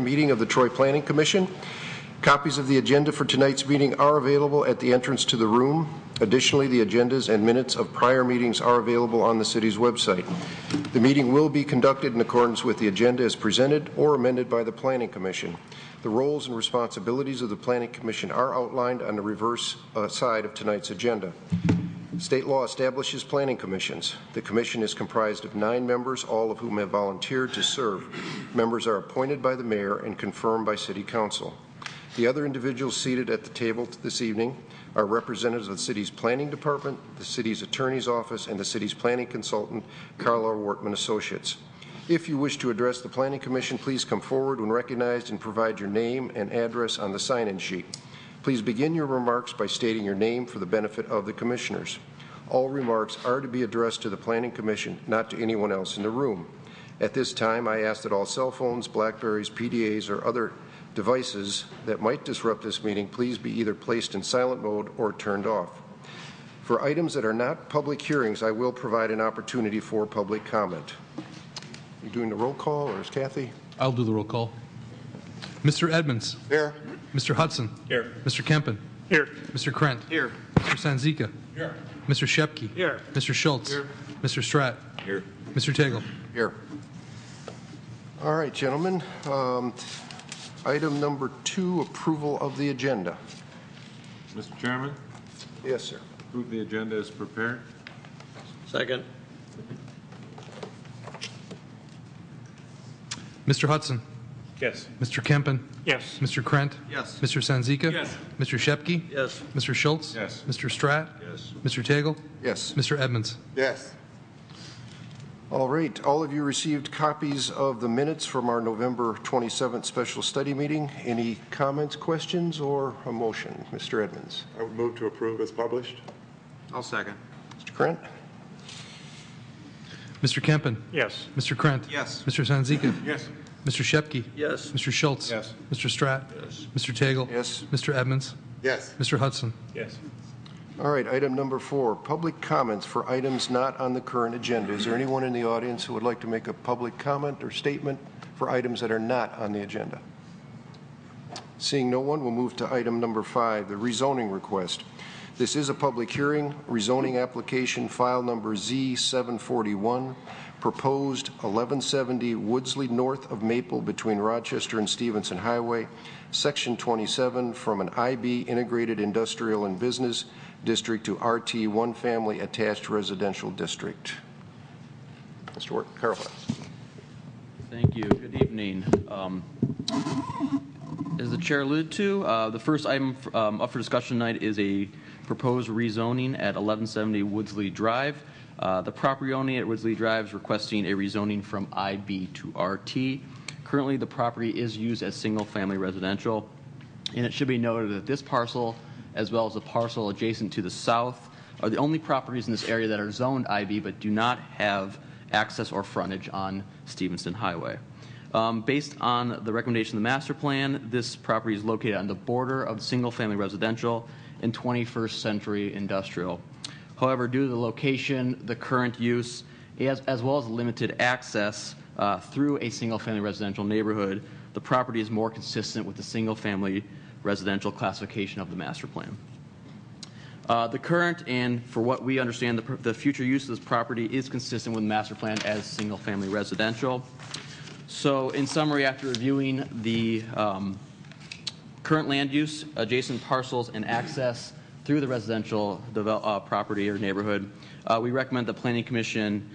meeting of the Troy Planning Commission. Copies of the agenda for tonight's meeting are available at the entrance to the room. Additionally, the agendas and minutes of prior meetings are available on the city's website. The meeting will be conducted in accordance with the agenda as presented or amended by the Planning Commission. The roles and responsibilities of the Planning Commission are outlined on the reverse side of tonight's agenda. State law establishes planning commissions. The commission is comprised of 9 members, all of whom have volunteered to serve. Members are appointed by the mayor and confirmed by City Council. The other individuals seated at the table this evening are representatives of the city's planning department, the city's attorney's office, and the city's planning consultant, Carl R. Wortman Associates. If you wish to address the Planning Commission, please come forward when recognized and provide your name and address on the sign-in sheet. Please begin your remarks by stating your name for the benefit of the commissioners. All remarks are to be addressed to the Planning Commission, not to anyone else in the room. At this time, I ask that all cell phones, Blackberries, PDAs, or other devices that might disrupt this meeting please be either placed in silent mode or turned off. For items that are not public hearings, I will provide an opportunity for public comment. You doing the roll call, or is Kathy? I'll do the roll call. Mr. Edmonds. Here. Mr. Hudson. Here. Mr. Kempen. Here. Mr. Krent. Here. Mr. Sanzika. Here. Mr. Shepke. Here. Mr. Schultz. Here. Mr. Stratt. Here. Mr. Tagle. Here. All right, gentlemen. Item number 2, approval of the agenda. Mr. Chairman? Yes, sir. Approve the agenda as prepared. Second. Mr. Hudson. Yes. Mr. Kempen. Yes. Mr. Krent. Yes. Mr. Sanzika. Yes. Mr. Shepke. Yes. Mr. Schultz. Yes. Mr. Stratt. Yes. Mr. Tagle. Yes. Mr. Edmonds. Yes. All right. All of you received copies of the minutes from our November 27th special study meeting. Any comments, questions, or a motion? Mr. Edmonds. I would move to approve as published. I'll second. Mr. Krent. Mr. Kempen. Yes. Mr. Krent. Yes. Mr. Sanzika. Yes. Mr. Shepke. Yes. Mr. Schultz. Yes. Mr. Stratt. Yes. Mr. Tagle. Yes. Mr. Edmonds. Yes. Mr. Hudson. Yes. All right. Item number 4, public comments for items not on the current agenda. Is there anyone in the audience who would like to make a public comment or statement for items that are not on the agenda? Seeing no one, we'll move to item number 5, the rezoning request. This is a public hearing, rezoning application file number Z741, proposed 1170 Woodsley north of Maple between Rochester and Stevenson Highway, section 27 from an IB integrated industrial and business district to RT one family attached residential district. Mr. Carl. Thank you. Good evening. As the chair alluded to, the first item up for discussion tonight is a proposed rezoning at 1170 Woodsley Drive. The property owner at Woodsley Drive is requesting a rezoning from IB to RT. Currently, the property is used as single-family residential, and it should be noted that this parcel, as well as the parcel adjacent to the south, are the only properties in this area that are zoned IB but do not have access or frontage on Stevenson Highway. Based on the recommendation of the master plan, this property is located on the border of single-family residential and 21st century industrial. However, due to the location, the current use, as well as limited access through a single-family residential neighborhood, the property is more consistent with the single-family residential classification of the master plan. The current and, for what we understand, the future use of this property is consistent with the master plan as single-family residential. So, in summary, after reviewing the current land use, adjacent parcels, and access through the residential property or neighborhood, we recommend the Planning Commission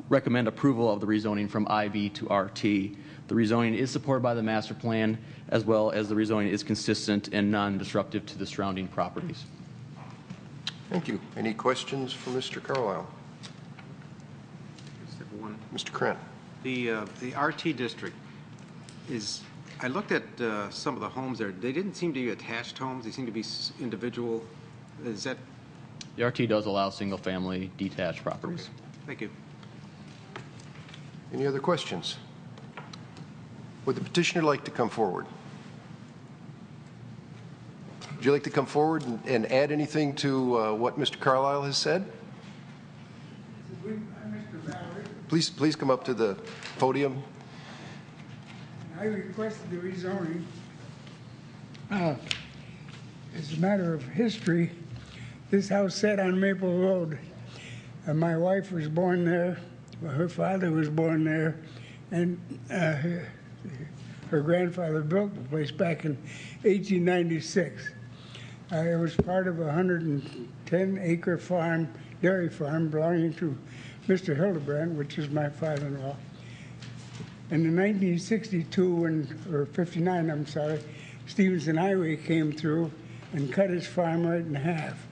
recommend approval of the rezoning from IB to RT. The rezoning is supported by the master plan, as well as the rezoning is consistent and non-disruptive to the surrounding properties. Thank you. Any questions for Mr. Carlisle? Mr. Krent. The RT district is, I looked at some of the homes there. They didn't seem to be attached homes. They seem to be individual. Is that? The RT does allow single-family detached properties. Okay. Thank you. Any other questions? Would the petitioner like to come forward? Would you like to come forward and add anything to what Mr. Carlisle has said? I'm Mr. Valerie. Please come up to the podium. I requested the rezoning. As a matter of history, this house sat on Maple Road. My wife was born there. Her father was born there. And her grandfather built the place back in 1896. It was part of a 110-acre farm, dairy farm, belonging to Mr. Hildebrand, which is my father-in-law. And in 1962, or 59, I'm sorry, Stevenson Highway came through and cut his farm right in half.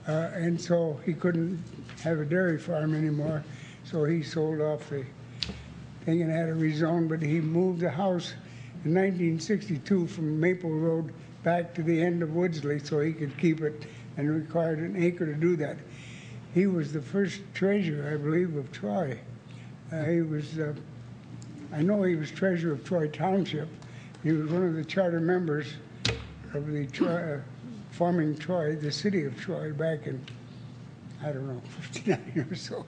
And so he couldn't have a dairy farm anymore, so he sold off the thing and had it rezoned, but he moved the house in 1962 from Maple Road back to the end of Woodsley so he could keep it, and required an acre to do that. He was the first treasurer, I believe, of Troy. He was, I know he was treasurer of Troy Township. He was one of the charter members of the forming Troy, the city of Troy, back in, I don't know, 59 or so.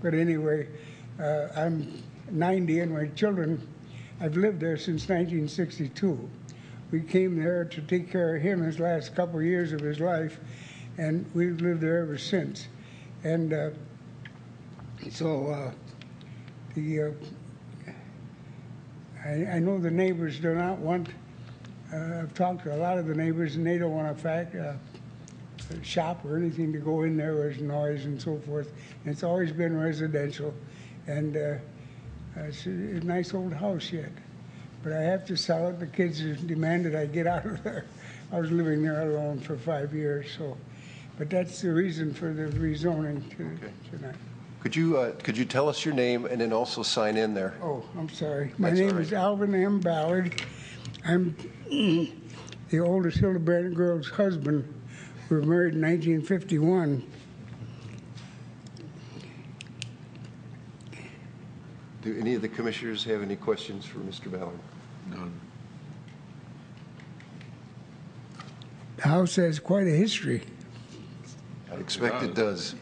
But anyway, I'm 90 and my children, I've lived there since 1962. We came there to take care of him his last couple of years of his life, and we've lived there ever since. And I know the neighbors do not want, I've talked to a lot of the neighbors, and they don't want a shop or anything to go in there. There's noise and so forth. And it's always been residential, and it's a nice old house yet. But I have to sell it. The kids demanded I get out of there. I was living there alone for 5 years, so. But that's the reason for the rezoning tonight. Could you tell us your name and then also sign in there? Oh, I'm sorry. My name is Alvin M. Ballard. I'm the oldest Hildebrand girl's husband. We were married in 1951. Do any of the commissioners have any questions for Mr. Ballard? None. The house has quite a history. I expect it does.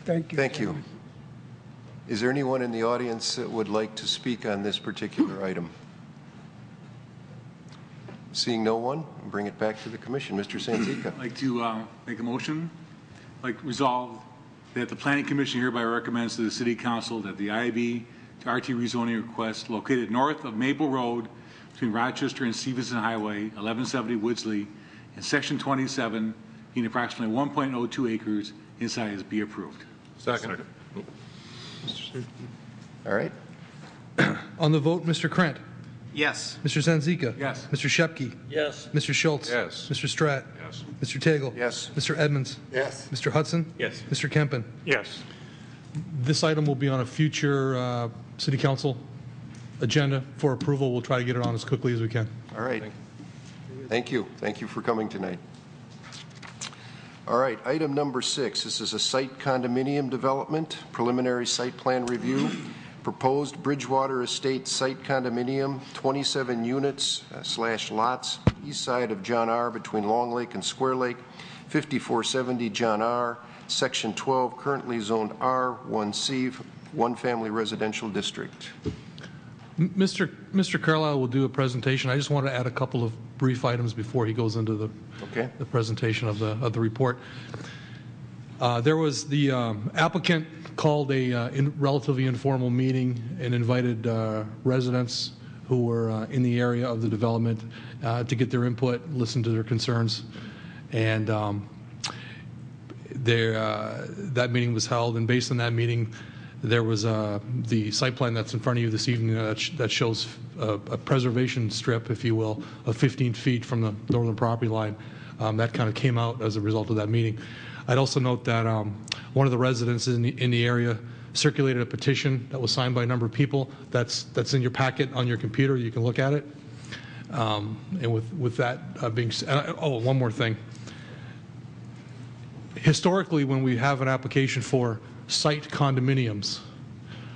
Thank you. Thank you. Is there anyone in the audience that would like to speak on this particular item? Seeing no one, I'll bring it back to the commission. Mr. Sanzica. I'd like to make a motion, resolve that the Planning Commission hereby recommends to the City Council that the IB to RT rezoning request located north of Maple Road between Rochester and Stevenson Highway, 1170 Woodsley, in Section 27, being approximately 1.02 acres in size, be approved. Second. All right. On the vote, Mr. Krant. Yes. Mr. Zanzika. Yes. Mr. Shepke. Yes. Mr. Schultz. Yes. Mr. Stratt. Yes. Mr. Tagle. Yes. Mr. Edmonds. Yes. Mr. Hudson. Yes. Mr. Kempen. Yes. This item will be on a future City Council agenda for approval. We'll try to get it on as quickly as we can. All right. Thank you. Thank you for coming tonight. All right, item number 6. This is a site condominium development, preliminary site plan review. Proposed Bridgewater Estate site condominium, 27 units / lots, east side of John R. between Long Lake and Square Lake, 5470 John R. Section 12, currently zoned R1C, one family residential district. Mr. Carlisle will do a presentation. I just want to add a couple of brief items before he goes into the presentation of the report. There was the applicant called a relatively informal meeting and invited residents who were in the area of the development to get their input, listen to their concerns, and that meeting was held. And based on that meeting, there was the site plan that's in front of you this evening that shows a preservation strip, if you will, of 15 feet from the northern property line. That kind of came out as a result of that meeting. I'd also note that one of the residents in the area circulated a petition that was signed by a number of people. That's in your packet on your computer. You can look at it. And with that being said, one more thing. Historically, when we have an application for site condominiums,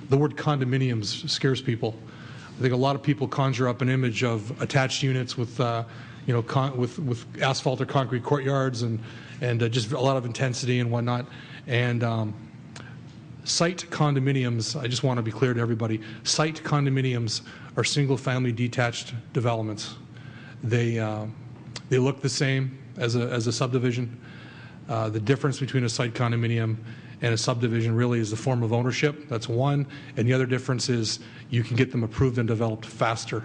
the word condominiums scares people. I think a lot of people conjure up an image of attached units with with asphalt or concrete courtyards and just a lot of intensity and whatnot. And site condominiums, I just want to be clear to everybody, site condominiums are single-family detached developments. They look the same as a subdivision. The difference between a site condominium and a subdivision really is the form of ownership. That's one. And the other difference is you can get them approved and developed faster.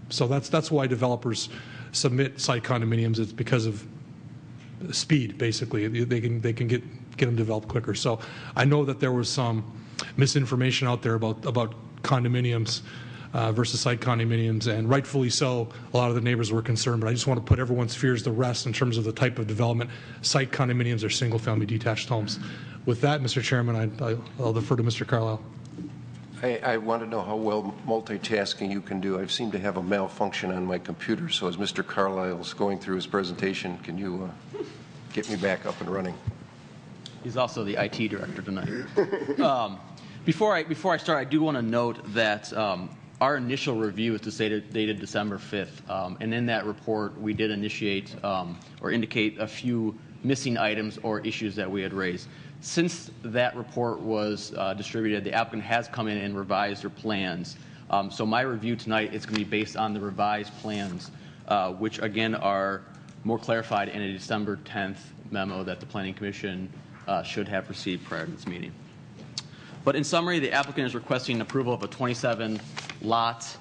So that's why developers submit site condominiums. It's because of speed, basically. They can get them developed quicker. So I know that there was some misinformation out there about condominiums versus site condominiums, and rightfully so. A lot of the neighbors were concerned, but I just want to put everyone's fears to rest in terms of the type of development. Site condominiums are single-family detached homes. With that, Mr. Chairman, I'll defer to Mr. Carlisle. I want to know how well multitasking you can do. I seem to have a malfunction on my computer, so as Mr. Carlisle's going through his presentation, can you get me back up and running? He's also the IT director tonight. Before I start, I do want to note that our initial review is dated December 5th, and in that report we did initiate or indicate a few missing items or issues that we had raised. Since that report was distributed, the applicant has come in and revised their plans. So my review tonight is going to be based on the revised plans, which again are more clarified in a December 10th memo that the Planning Commission should have received prior to this meeting. But in summary, the applicant is requesting approval of a 27-lot,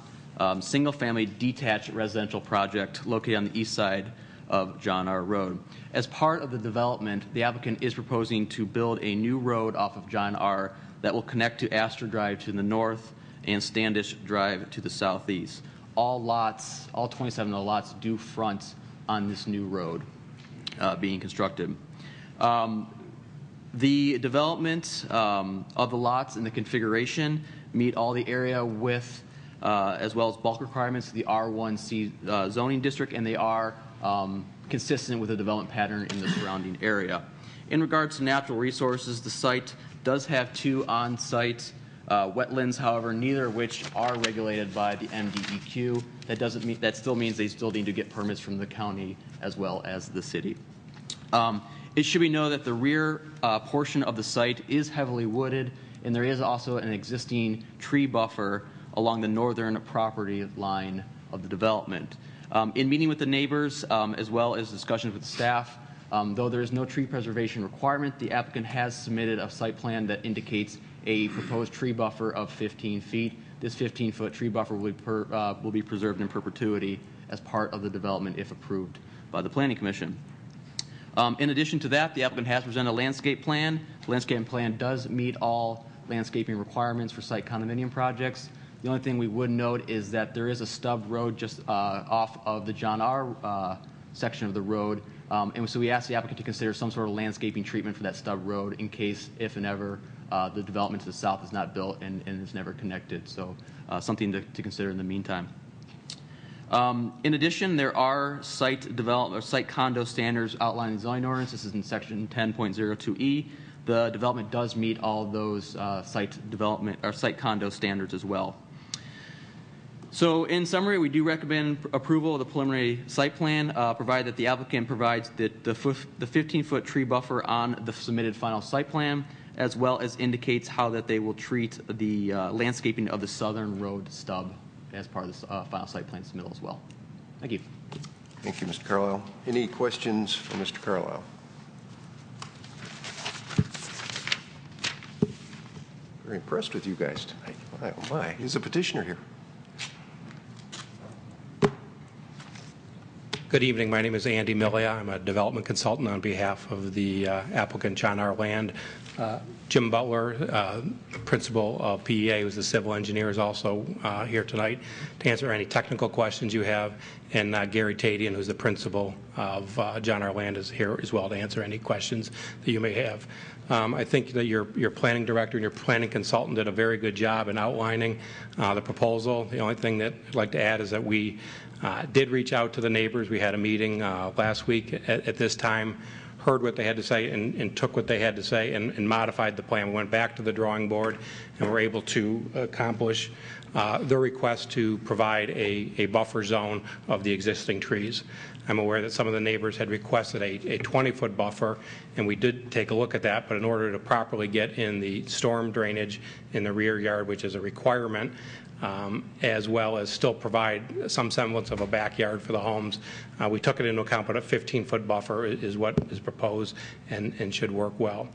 single-family detached residential project located on the east side of John R. Road. As part of the development, the applicant is proposing to build a new road off of John R. that will connect to Astor Drive to the north and Standish Drive to the southeast. All 27 of the lots do front on this new road being constructed. The development of the lots and the configuration meet all the area width as well as bulk requirements of the R1C zoning district, and they are consistent with the development pattern in the surrounding area. In regards to natural resources, the site does have 2 on-site wetlands, however, neither of which are regulated by the MDEQ. That still means they still need to get permits from the county as well as the city. It should be noted that the rear portion of the site is heavily wooded, and there is also an existing tree buffer along the northern property line of the development. In meeting with the neighbors, as well as discussions with the staff, though there is no tree preservation requirement, the applicant has submitted a site plan that indicates a proposed tree buffer of 15 feet. This 15-foot tree buffer will be preserved in perpetuity as part of the development if approved by the Planning Commission. In addition to that, the applicant has presented a landscape plan. The landscape plan does meet all landscaping requirements for site condominium projects. The only thing we would note is that there is a stub road just off of the John R. Section of the road, and so we asked the applicant to consider some sort of landscaping treatment for that stub road in case, if and ever, the development to the south is not built and is never connected. So something to consider in the meantime. In addition, there are site development or site condo standards outlined in the zoning ordinance. This is in section 10.02E. The development does meet all of those site development or site condo standards as well. So in summary, we do recommend approval of the preliminary site plan, provided that the applicant provides the 15-foot tree buffer on the submitted final site plan, as well as indicates how that they will treat the landscaping of the southern road stub as part of the final site plan submittal as well. Thank you. Thank you, Mr. Carlisle. Any questions for Mr. Carlisle? Very impressed with you guys tonight. My, oh my, he's a petitioner here. Good evening. My name is Andy Millia. I'm a development consultant on behalf of the applicant John R. Land. Jim Butler, principal of PEA, who's the civil engineer, is also here tonight to answer any technical questions you have. And Gary Tadian, who's the principal of John R. Land, is here as well to answer any questions that you may have. I think that your planning director and your planning consultant did a very good job in outlining the proposal. The only thing that I'd like to add is that we did reach out to the neighbors. We had a meeting last week at this time, heard what they had to say and took what they had to say and modified the plan. We went back to the drawing board and were able to accomplish their request to provide a buffer zone of the existing trees. I'm aware that some of the neighbors had requested a 20-foot buffer, and we did take a look at that, but in order to properly get in the storm drainage in the rear yard, which is a requirement, as well as still provide some semblance of a backyard for the homes, we took it into account, but a 15-foot buffer is what is proposed and should work well.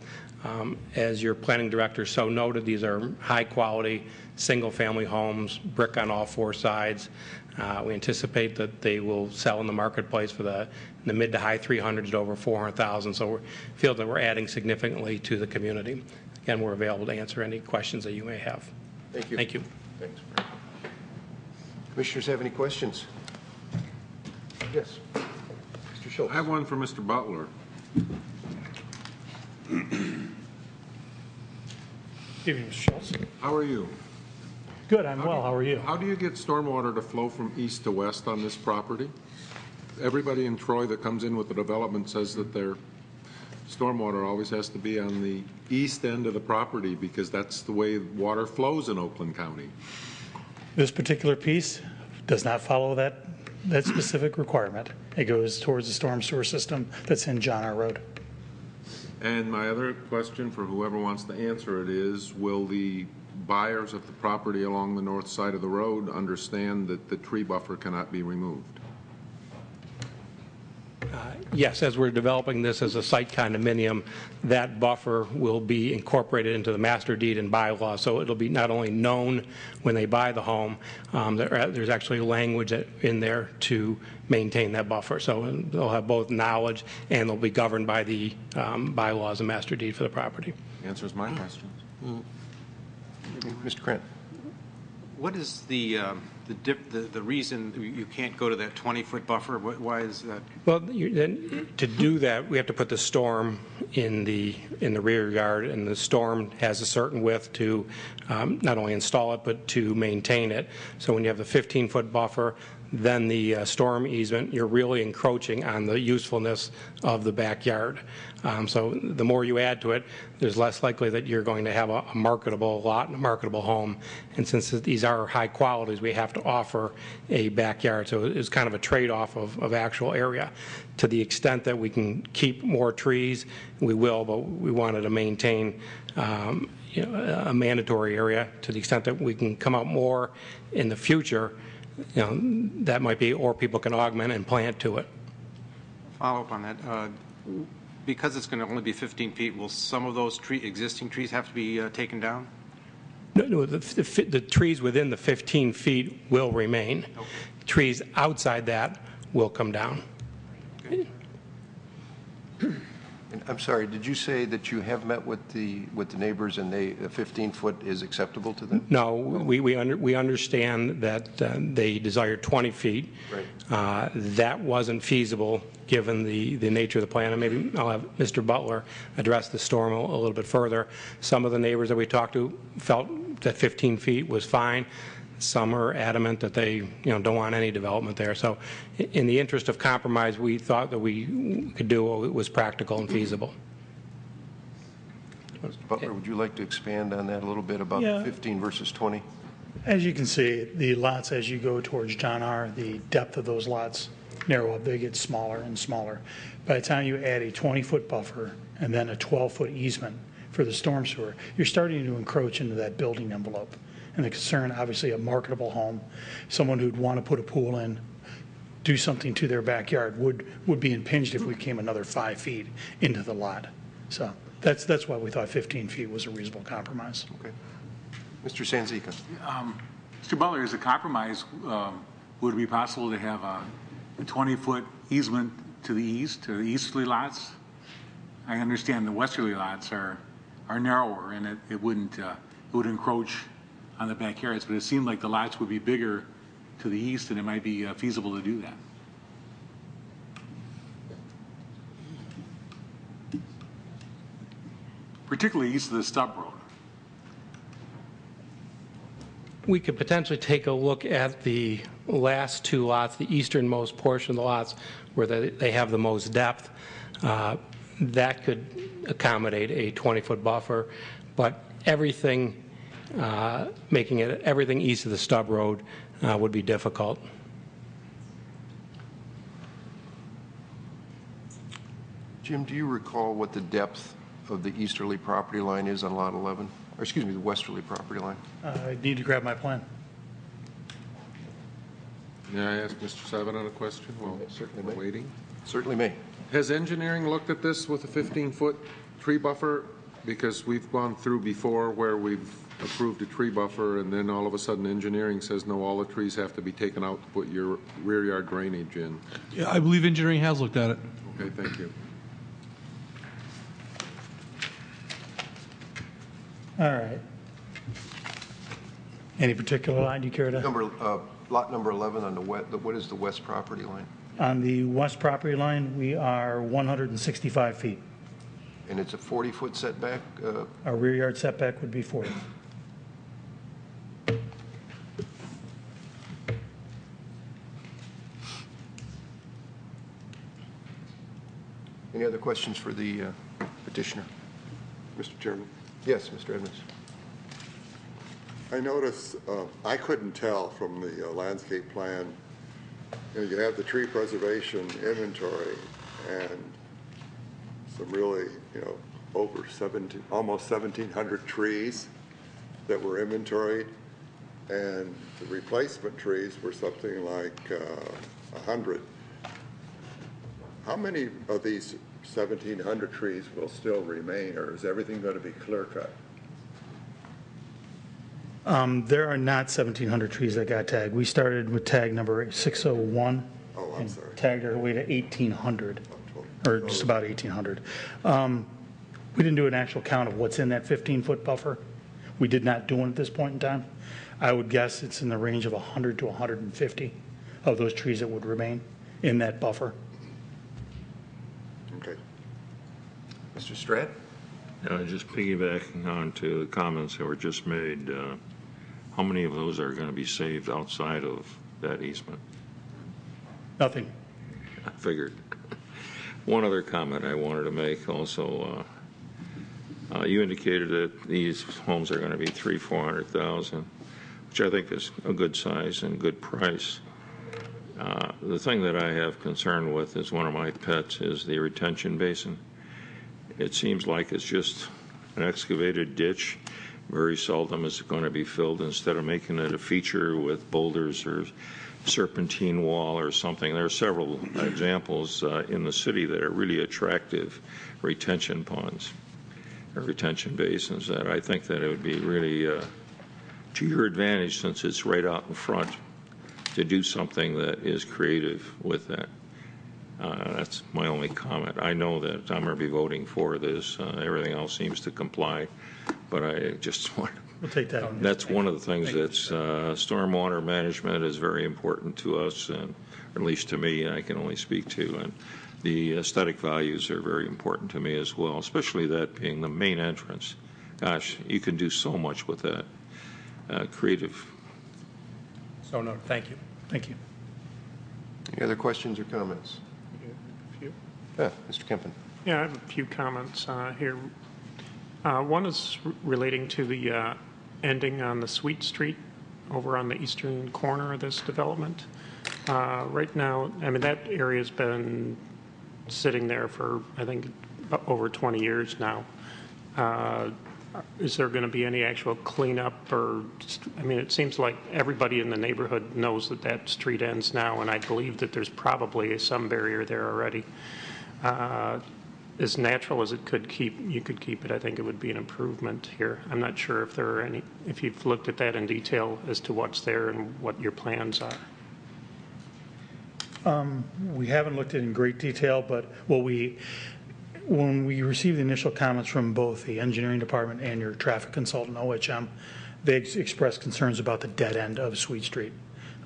As your planning director so noted, these are high-quality, single-family homes, brick on all four sides. We anticipate that they will sell in the marketplace for the mid to high 300s to over 400,000. So we feel that we're adding significantly to the community. Again, we're available to answer any questions that you may have. Thank you. Thank you. Thanks. Commissioners have any questions? Yes. Mr. Schultz. I have one for Mr. Butler. Evening, Mr. Schultz. How are you? Good, I'm well. How are you? How do you get stormwater to flow from east to west on this property? Everybody in Troy that comes in with the development says that their stormwater always has to be on the east end of the property because that's the way water flows in Oakland County. This particular piece does not follow that specific requirement. It goes towards the storm sewer system that's in John R. Road. And my other question for whoever wants to answer it is, will the buyers of the property along the north side of the road understand that the tree buffer cannot be removed? Yes, as we're developing this as a site condominium, that buffer will be incorporated into the master deed and bylaw, so it'll be not only known when they buy the home, there's actually language in there to maintain that buffer. So they'll have both knowledge and they'll be governed by the bylaws and master deed for the property. Answers my questions. Mr. Krant. What is the reason you can't go to that 20-foot buffer? Why is that? Well, to do that, we have to put the storm in the rear yard, and the storm has a certain width to not only install it but to maintain it. So when you have the 15-foot buffer, then the storm easement, you're really encroaching on the usefulness of the backyard. So the more you add to it, there's less likely that you're going to have a marketable lot and a marketable home. And since these are high qualities, we have to offer a backyard. So it's kind of a trade-off of actual area. To the extent that we can keep more trees, we will, but we wanted to maintain a mandatory area. To the extent that we can come out more in the future, that might be, or people can augment and plant to it. Follow up on that. Because it's going to only be 15 feet, will some of those existing trees have to be taken down? No, the trees within the 15 feet will remain. Okay. Trees outside that will come down. Okay. And I'm sorry, did you say that you have met with the neighbors and a 15-foot is acceptable to them? No, we understand that they desired 20 feet. Right. That wasn't feasible given the nature of the plan, and maybe I'll have Mr. Butler address the storm a little bit further. Some of the neighbors that we talked to felt that 15 feet was fine. Some are adamant that they don't want any development there. So in the interest of compromise, we thought that we could do what was practical and feasible. Mr. Butler, would you like to expand on that a little bit about 15 versus 20? As you can see, the lots as you go towards John R., the depth of those lots narrow up. They get smaller and smaller. By the time you add a 20-foot buffer and then a 12-foot easement for the storm sewer, you're starting to encroach into that building envelope. And the concern, obviously, a marketable home, someone who'd want to put a pool in, do something to their backyard would be impinged if we came another 5 feet into the lot. So that's why we thought 15 feet was a reasonable compromise. Okay. Mr. Sanzica. Mr. Butler, as a compromise, would it be possible to have a 20-foot easement to the easterly lots? I understand the westerly lots are narrower, and it would encroach on the backyards, but it seemed like the lots would be bigger to the east, and it might be feasible to do that. Particularly east of the stub road. We could potentially take a look at the last two lots, the easternmost portion of the lots where they have the most depth. That could accommodate a 20-foot buffer, but everything everything east of the stub road would be difficult. Jim, do you recall what the depth of the easterly property line is on Lot 11? Or excuse me, the westerly property line? I need to grab my plan. May I ask Mr. Savinon a question while Certainly we're may. waiting? Certainly may. Has engineering looked at this with a 15-foot tree buffer? Because we've gone through before where we've approved a tree buffer, and then all of a sudden engineering says, no, all the trees have to be taken out to put your rear yard drainage in. Yeah, I believe engineering has looked at it. Okay, thank you. All right. Any particular line you care to? Lot number 11 on the west, what is the west property line? On the west property line, we are 165 feet. And it's a 40-foot setback? Our rear yard setback would be 40. Any other questions for the petitioner? Mr. Chairman, Yes, Mr. Edmonds. I noticed, I couldn't tell from the landscape plan, you have the tree preservation inventory and some really, over almost 1,700 trees that were inventoried, and the replacement trees were something like 100. How many of these 1,700 trees will still remain, or is everything going to be clear cut? There are not 1,700 trees that got tagged. We started with tag number 601. Oh, I'm and sorry. tagged our way to 1,800, or just about 1,800. We didn't do an actual count of what's in that 15-foot buffer. We did not do one at this point in time. I would guess it's in the range of 100 to 150 of those trees that would remain in that buffer. Okay. Mr. Stratt? Just piggybacking on to the comments that were just made, how many of those are going to be saved outside of that easement? Nothing. I figured. One other comment I wanted to make also, you indicated that these homes are going to be $300,000-400,000, which I think is a good size and good price. The thing that I have concern with is one of my pets is the retention basin. It seems like it's just an excavated ditch. Very seldom is it going to be filled. Instead of making it a feature with boulders or serpentine wall or something, there are several examples in the city that are really attractive retention ponds or retention basins that I think that it would be really to your advantage, since it's right out in front, to do something that is creative with that. That's my only comment. I know that I'm going to be voting for this. Everything else seems to comply, but I just want We'll take that on. that's one of the things that's stormwater management is very important to us, and or at least to me, I can only speak to, and the aesthetic values are very important to me as well, especially that being the main entrance. Gosh, you can do so much with that. Creative. So noted. Thank you. Thank you. Any other questions or comments? Mr. Kempen. Yeah, I have a few comments here. One is relating to the ending on the Sweet Street over on the eastern corner of this development. Right now, I mean, that area's been sitting there for, I think, over 20 years now. Is there going to be any actual cleanup or, I mean, it seems like everybody in the neighborhood knows that that street ends now, and I believe that there's probably some barrier there already. As natural as it could you could keep it, I think it would be an improvement here. I'm not sure if there are any, if you've looked at that in detail as to what's there and what your plans are. We haven't looked at it in great detail, but when we received the initial comments from both the engineering department and your traffic consultant, OHM, they expressed concerns about the dead end of Sweet Street.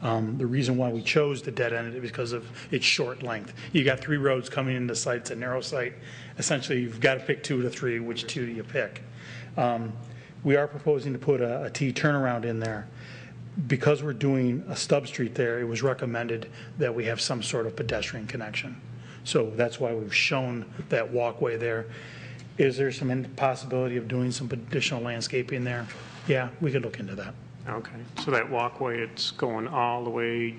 The reason why we chose the dead end is because of its short length. You got 3 roads coming into the site. It's a narrow site. Essentially, you've got to pick 2 to 3. Which 2 do you pick? We are proposing to put a T turnaround in there. Because we're doing a stub street there, it was recommended that we have some sort of pedestrian connection. So that's why we've shown that walkway there. Is there some possibility of doing some additional landscaping there? Yeah, we could look into that. Okay, so that walkway, it's going all the way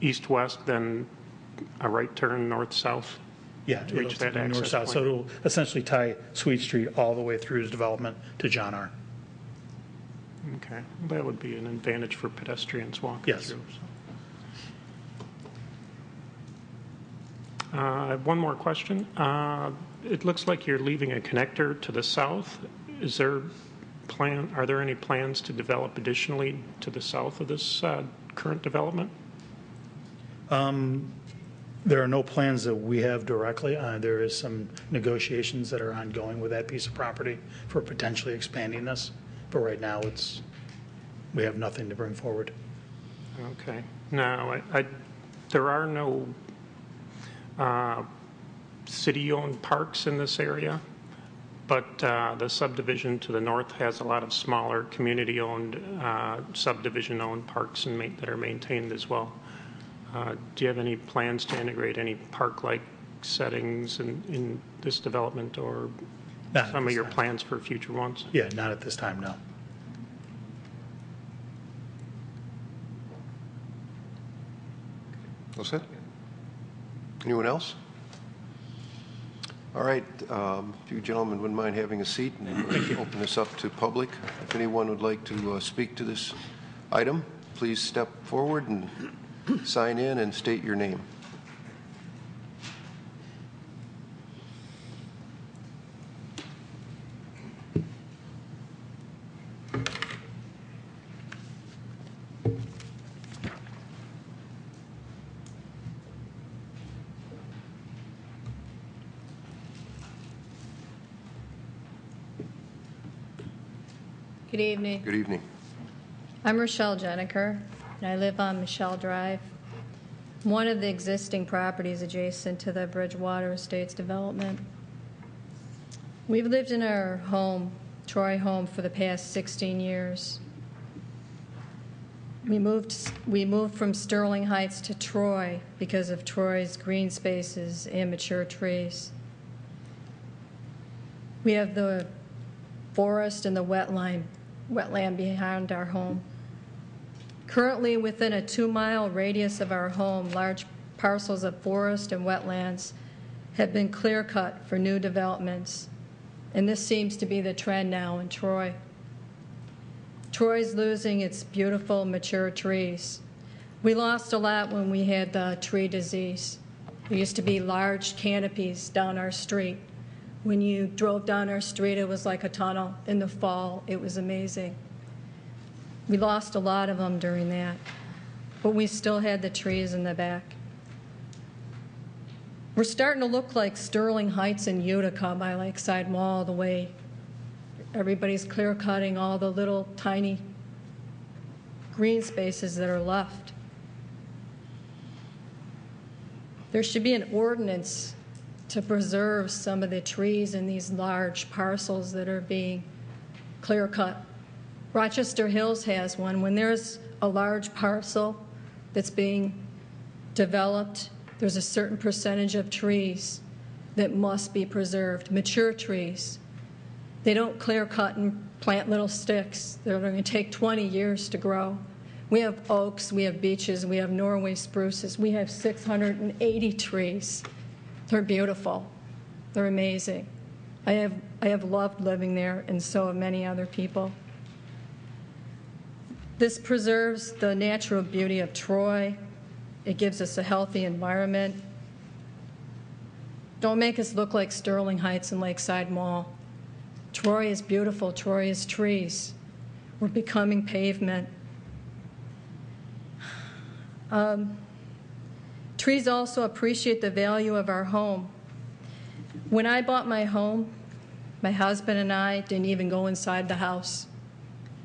east-west, then a right turn north-south? Yeah, to reach that access north-south. point. So it'll essentially tie Sweet Street all the way through the development to John R. Okay, that would be an advantage for pedestrians walking Yes. through. So. I have one more question. It looks like you're leaving a connector to the south. Are there any plans to develop additionally to the south of this current development? There are no plans that we have directly. There is some negotiations that are ongoing with that piece of property for potentially expanding this. But right now, we have nothing to bring forward. Okay. Now, there are no city-owned parks in this area, but the subdivision to the north has a lot of smaller community-owned, subdivision-owned parks that are maintained as well. Do you have any plans to integrate any park-like settings in this development, or some of your plans for future ones? Yeah, not at this time, no. All set? Anyone else? All right, if you gentlemen wouldn't mind having a seat and open this up to public. If anyone would like to speak to this item, please step forward and sign in and state your name. Good evening. Good evening. I'm Rochelle Jeniker, and I live on Michelle Drive, one of the existing properties adjacent to the Bridgewater Estates development. We've lived in our home, Troy home, for the past 16 years. We moved from Sterling Heights to Troy because of Troy's green spaces and mature trees. We have the forest and the wetland behind our home. Currently, within a 2-mile radius of our home, large parcels of forest and wetlands have been clear-cut for new developments, and this seems to be the trend now in Troy. Troy's losing its beautiful, mature trees. We lost a lot when we had the tree disease. There used to be large canopies down our street. When you drove down our street, it was like a tunnel. In the fall, it was amazing. We lost a lot of them during that, but we still had the trees in the back. We're starting to look like Sterling Heights in Utica by Lakeside Mall, the way everybody's clear-cutting all the little tiny green spaces that are left. There should be an ordinance to preserve some of the trees in these large parcels that are being clear-cut. Rochester Hills has one. When there's a large parcel that's being developed, there's a certain percentage of trees that must be preserved, mature trees. They don't clear-cut and plant little sticks. They're going to take 20 years to grow. We have oaks, we have beeches, we have Norway spruces. We have 680 trees. They're beautiful. They're amazing. I have loved living there, and so have many other people. This preserves the natural beauty of Troy. It gives us a healthy environment. Don't make us look like Sterling Heights and Lakeside Mall. Troy is beautiful. Troy is trees. We're becoming pavement. Trees also appreciate the value of our home. When I bought my home, my husband and I didn't even go inside the house.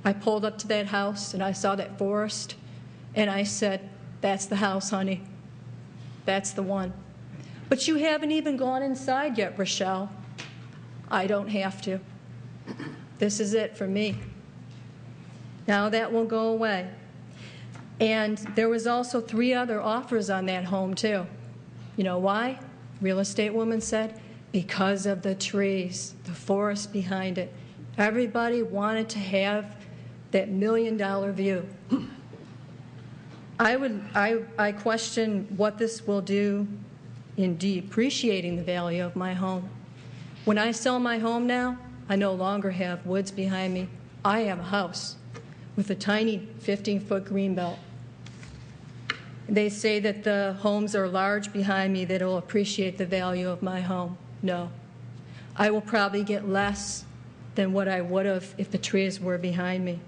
I pulled up to that house and I saw that forest, and I said, "That's the house, honey. That's the one." But you haven't even gone inside yet, Rochelle. I don't have to. This is it for me. Now that will go away. And there was also 3 other offers on that home, too. You know why? Real estate woman said, because of the trees, the forest behind it. Everybody wanted to have that $1 million view. I question what this will do, in depreciating the value of my home. When I sell my home now, I no longer have woods behind me. I have a house with a tiny 15-foot green belt. They say that the homes are large behind me that will appreciate the value of my home. No. I will probably get less than what I would have if the trees were behind me.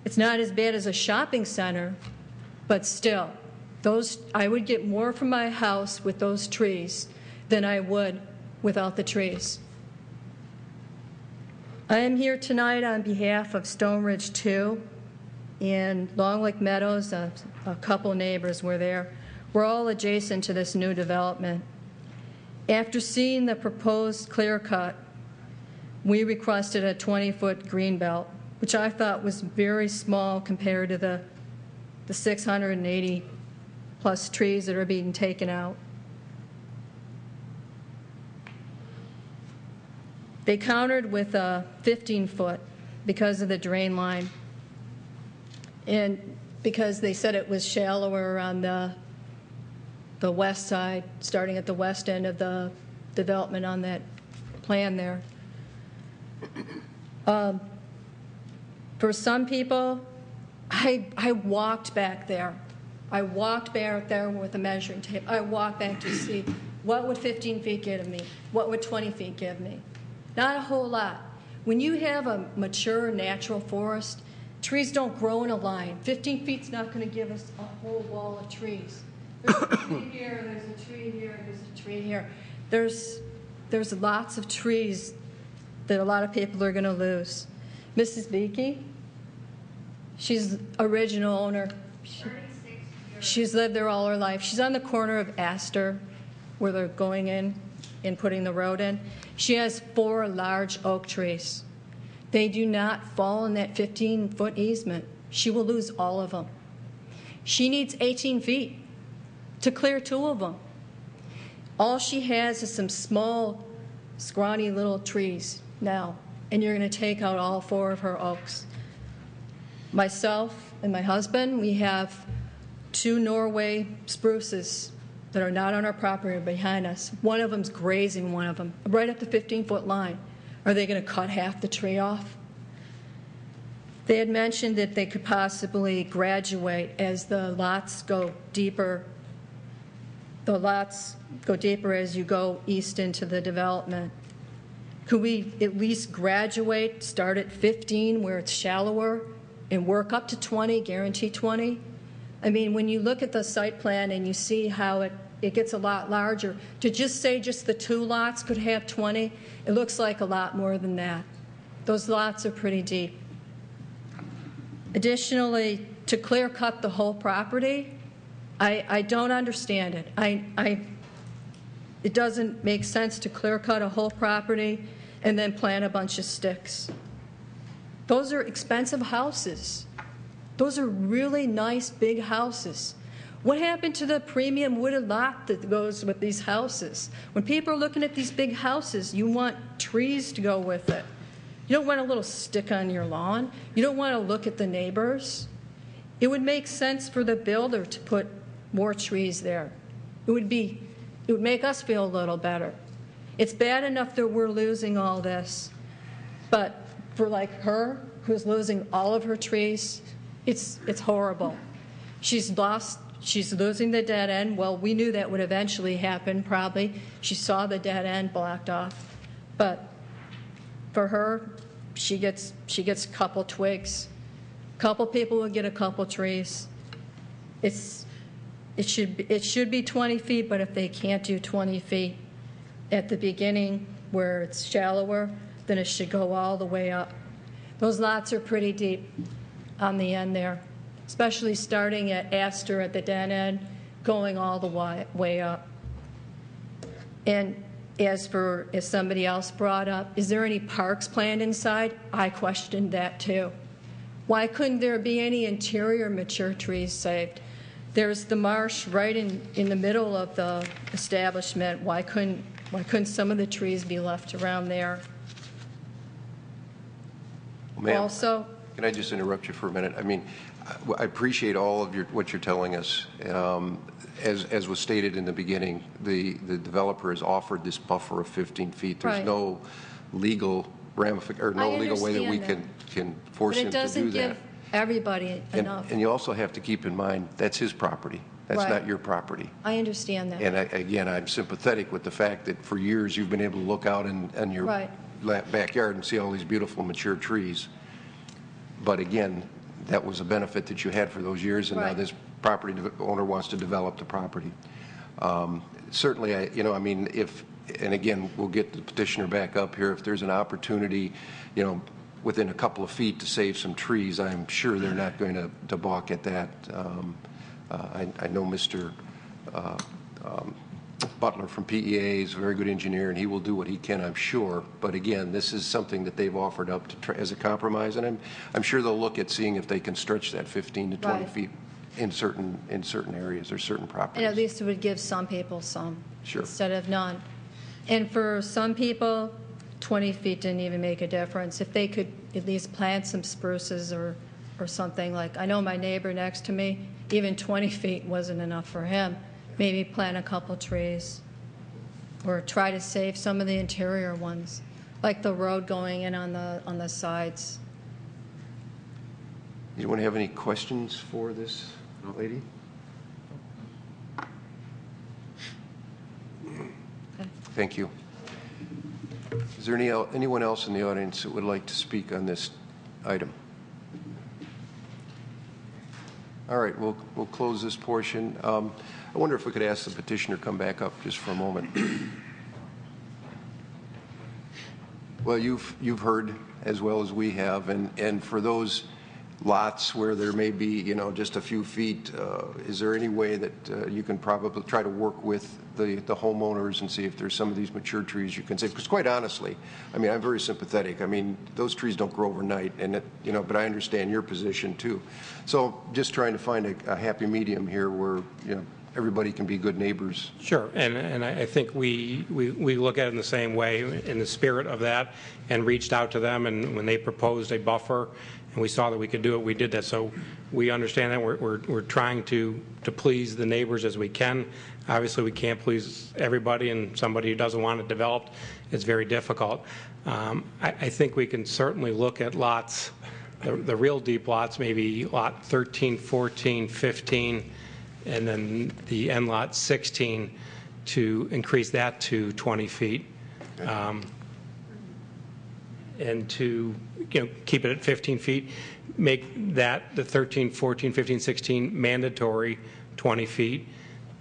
It's not as bad as a shopping center, but still, I would get more from my house with those trees than I would without the trees. I am here tonight on behalf of Stone Ridge 2 and Long Lake Meadows. A couple neighbors were there. We're all adjacent to this new development. After seeing the proposed clear cut, we requested a 20-foot green belt, which I thought was very small compared to the 680-plus trees that are being taken out. They countered with a 15-foot because of the drain line and because they said it was shallower on the west side, starting at the west end of the development on that plan there. For some people, I walked back there. I walked back there with a measuring tape. I walked back to see what would 15 feet give me, what would 20 feet give me. Not a whole lot. When you have a mature natural forest, trees don't grow in a line. 15 feet's not going to give us a whole wall of trees. There's a tree here, there's a tree here, there's a tree here. There's lots of trees that a lot of people are going to lose. Mrs. Beakey, she's original owner. She's lived there all her life. She's on the corner of Astor, where they're going in and putting the road in. She has 4 large oak trees. They do not fall in that 15-foot easement. She will lose all of them. She needs 18 feet to clear 2 of them. All she has is some small, scrawny little trees now, and you're going to take out all 4 of her oaks. Myself and my husband, we have 2 Norway spruces that are not on our property behind us. One of them's grazing one of them, right at the 15-foot line. Are they going to cut half the tree off? They had mentioned that they could possibly graduate as the lots go deeper. The lots go deeper as you go east into the development. Could we at least graduate, start at 15 where it's shallower, and work up to 20, guarantee 20? I mean, when you look at the site plan and you see how it gets a lot larger, to just say just the 2 lots could have 20, it looks like a lot more than that. Those lots are pretty deep. Additionally, to clear cut the whole property, I don't understand it. It doesn't make sense to clear cut a whole property and then plant a bunch of sticks. Those are expensive houses. Those are really nice big houses. What happened to the premium wooded lot that goes with these houses? When people are looking at these big houses, you want trees to go with it. You don't want a little stick on your lawn. You don't want to look at the neighbors. It would make sense for the builder to put more trees there. It would make us feel a little better. It's bad enough that we're losing all this, but for like her, who's losing all of her trees, it's horrible. She's losing the dead end. Well, we knew that would eventually happen, probably. She saw the dead end blocked off. But for her, she gets a couple twigs. A couple people will get a couple trees. It should be 20 feet, but if they can't do 20 feet at the beginning where it's shallower, then it should go all the way up. Those lots are pretty deep on the end there, especially starting at Astor at the dead end, going all the way up. And as somebody else brought up, is there any parks planned inside? I questioned that too. Why couldn't there be any interior mature trees saved? There's the marsh right in the middle of the establishment. Why couldn't some of the trees be left around there? Well, also, can I just interrupt you for a minute? I mean, I appreciate all of what you're telling us. As was stated in the beginning, the developer has offered this buffer of 15 feet. There's Right. no legal ramification, or no legal way that we can force him to do that. But it doesn't give everybody enough. And you also have to keep in mind, that's his property. That's Right. not your property. I understand that. And again, I'm sympathetic with the fact that for years you've been able to look out in your Right. backyard and see all these beautiful mature trees. But again, that was a benefit that you had for those years, and now Right. this property owner wants to develop the property. Certainly, I mean, and again, we'll get the petitioner back up here, if there's an opportunity, within a couple of feet to save some trees, I'm sure they're not going to balk at that. I know Mr. Butler from PEA is a very good engineer, and he will do what he can, I'm sure. But again, this is something that they've offered up as a compromise, and I'm sure they'll look at seeing if they can stretch that 15 to 20 Right. feet in certain areas or certain properties. And at least it would give some people some, Sure. instead of none. And for some people, 20 feet didn't even make a difference. If they could at least plant some spruces or something, like, I know my neighbor next to me, even 20 feet wasn't enough for him. Maybe plant a couple trees or try to save some of the interior ones, like the road going in on the sides. Anyone have any questions for this lady? Okay. Thank you. Is there anyone else in the audience that would like to speak on this item? All right, we'll close this portion. I wonder if we could ask the petitioner come back up just for a moment. Well, you've heard as well as we have, and for those lots where there may be, just a few feet, is there any way that you can probably try to work with the homeowners and see if there's some of these mature trees you can save? Because quite honestly, I mean, I'm very sympathetic. I mean, those trees don't grow overnight, and but I understand your position too. So just trying to find a happy medium here where everybody can be good neighbors. Sure, and I think we look at it in the same way, in the spirit of that, and reached out to them, and when they proposed a buffer, and we saw that we could do it, we did that. So we understand that we're trying to please the neighbors as we can. Obviously, we can't please everybody, and somebody who doesn't want it developed, it's very difficult. I think we can certainly look at lots, the real deep lots, maybe lot 13, 14, 15, and then the end lot 16, to increase that to 20 feet. And to keep it at 15 feet, make that the 13, 14, 15, 16 mandatory 20 feet.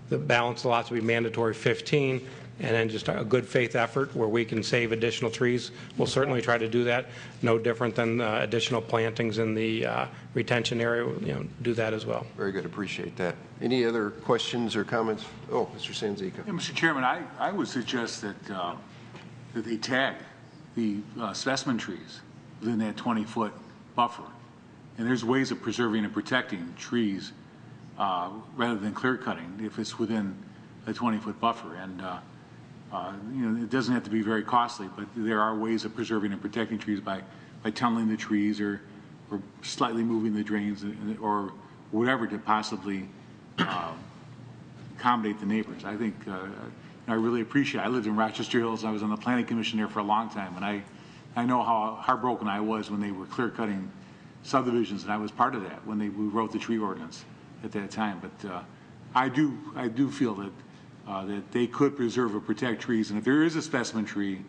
The balance of the lots will be mandatory 15, and then just a good faith effort where we can save additional trees. We'll certainly try to do that. No different than additional plantings in the retention area. Do that as well. Very good. Appreciate that. Any other questions or comments? Oh, Mr. Sanzika. Yeah, Mr. Chairman, I would suggest that they tag the specimen trees within that 20-foot buffer. And there's ways of preserving and protecting trees rather than clear cutting if it's within a 20-foot buffer. And it doesn't have to be very costly, but there are ways of preserving and protecting trees by tunneling the trees or slightly moving the drains or whatever to possibly accommodate the neighbors. I think I really appreciate it. I lived in Rochester Hills. I was on the planning commission there for a long time, and I know how heartbroken I was when they were clear cutting subdivisions, and I was part of that when we wrote the tree ordinance at that time. But I do feel that they could preserve or protect trees, and if there is a specimen tree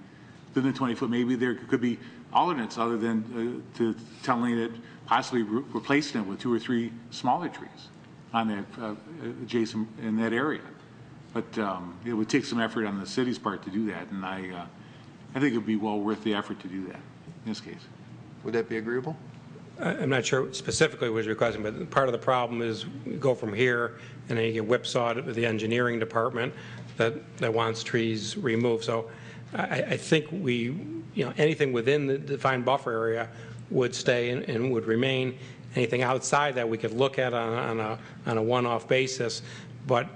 within the 20 foot, maybe there could be alternates other than to telling it, possibly replacing it with 2 or 3 smaller trees on that adjacent in that area. But it would take some effort on the city's part to do that, and I think it would be well worth the effort to do that in this case. Would that be agreeable? I'm not sure specifically what your question, but part of the problem is we go from here and then you get whipsawed with the engineering department that wants trees removed. So I think anything within the defined buffer area would stay and would remain. Anything outside that we could look at on a one-off basis, but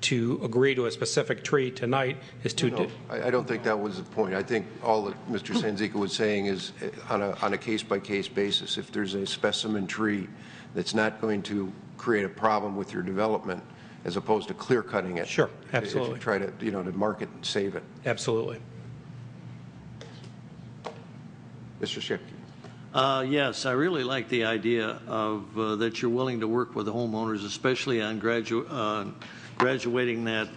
to agree to a specific tree tonight is too... No, I don't think that was the point. I think all that Mr. Sanzica was saying is on a case-by-case basis, if there's a specimen tree that's not going to create a problem with your development, as opposed to clear-cutting it. Sure, absolutely. If you try to, to mark it and save it. Absolutely. Mr. Shipke. Yes, I really like the idea of that you're willing to work with the homeowners, especially on graduating that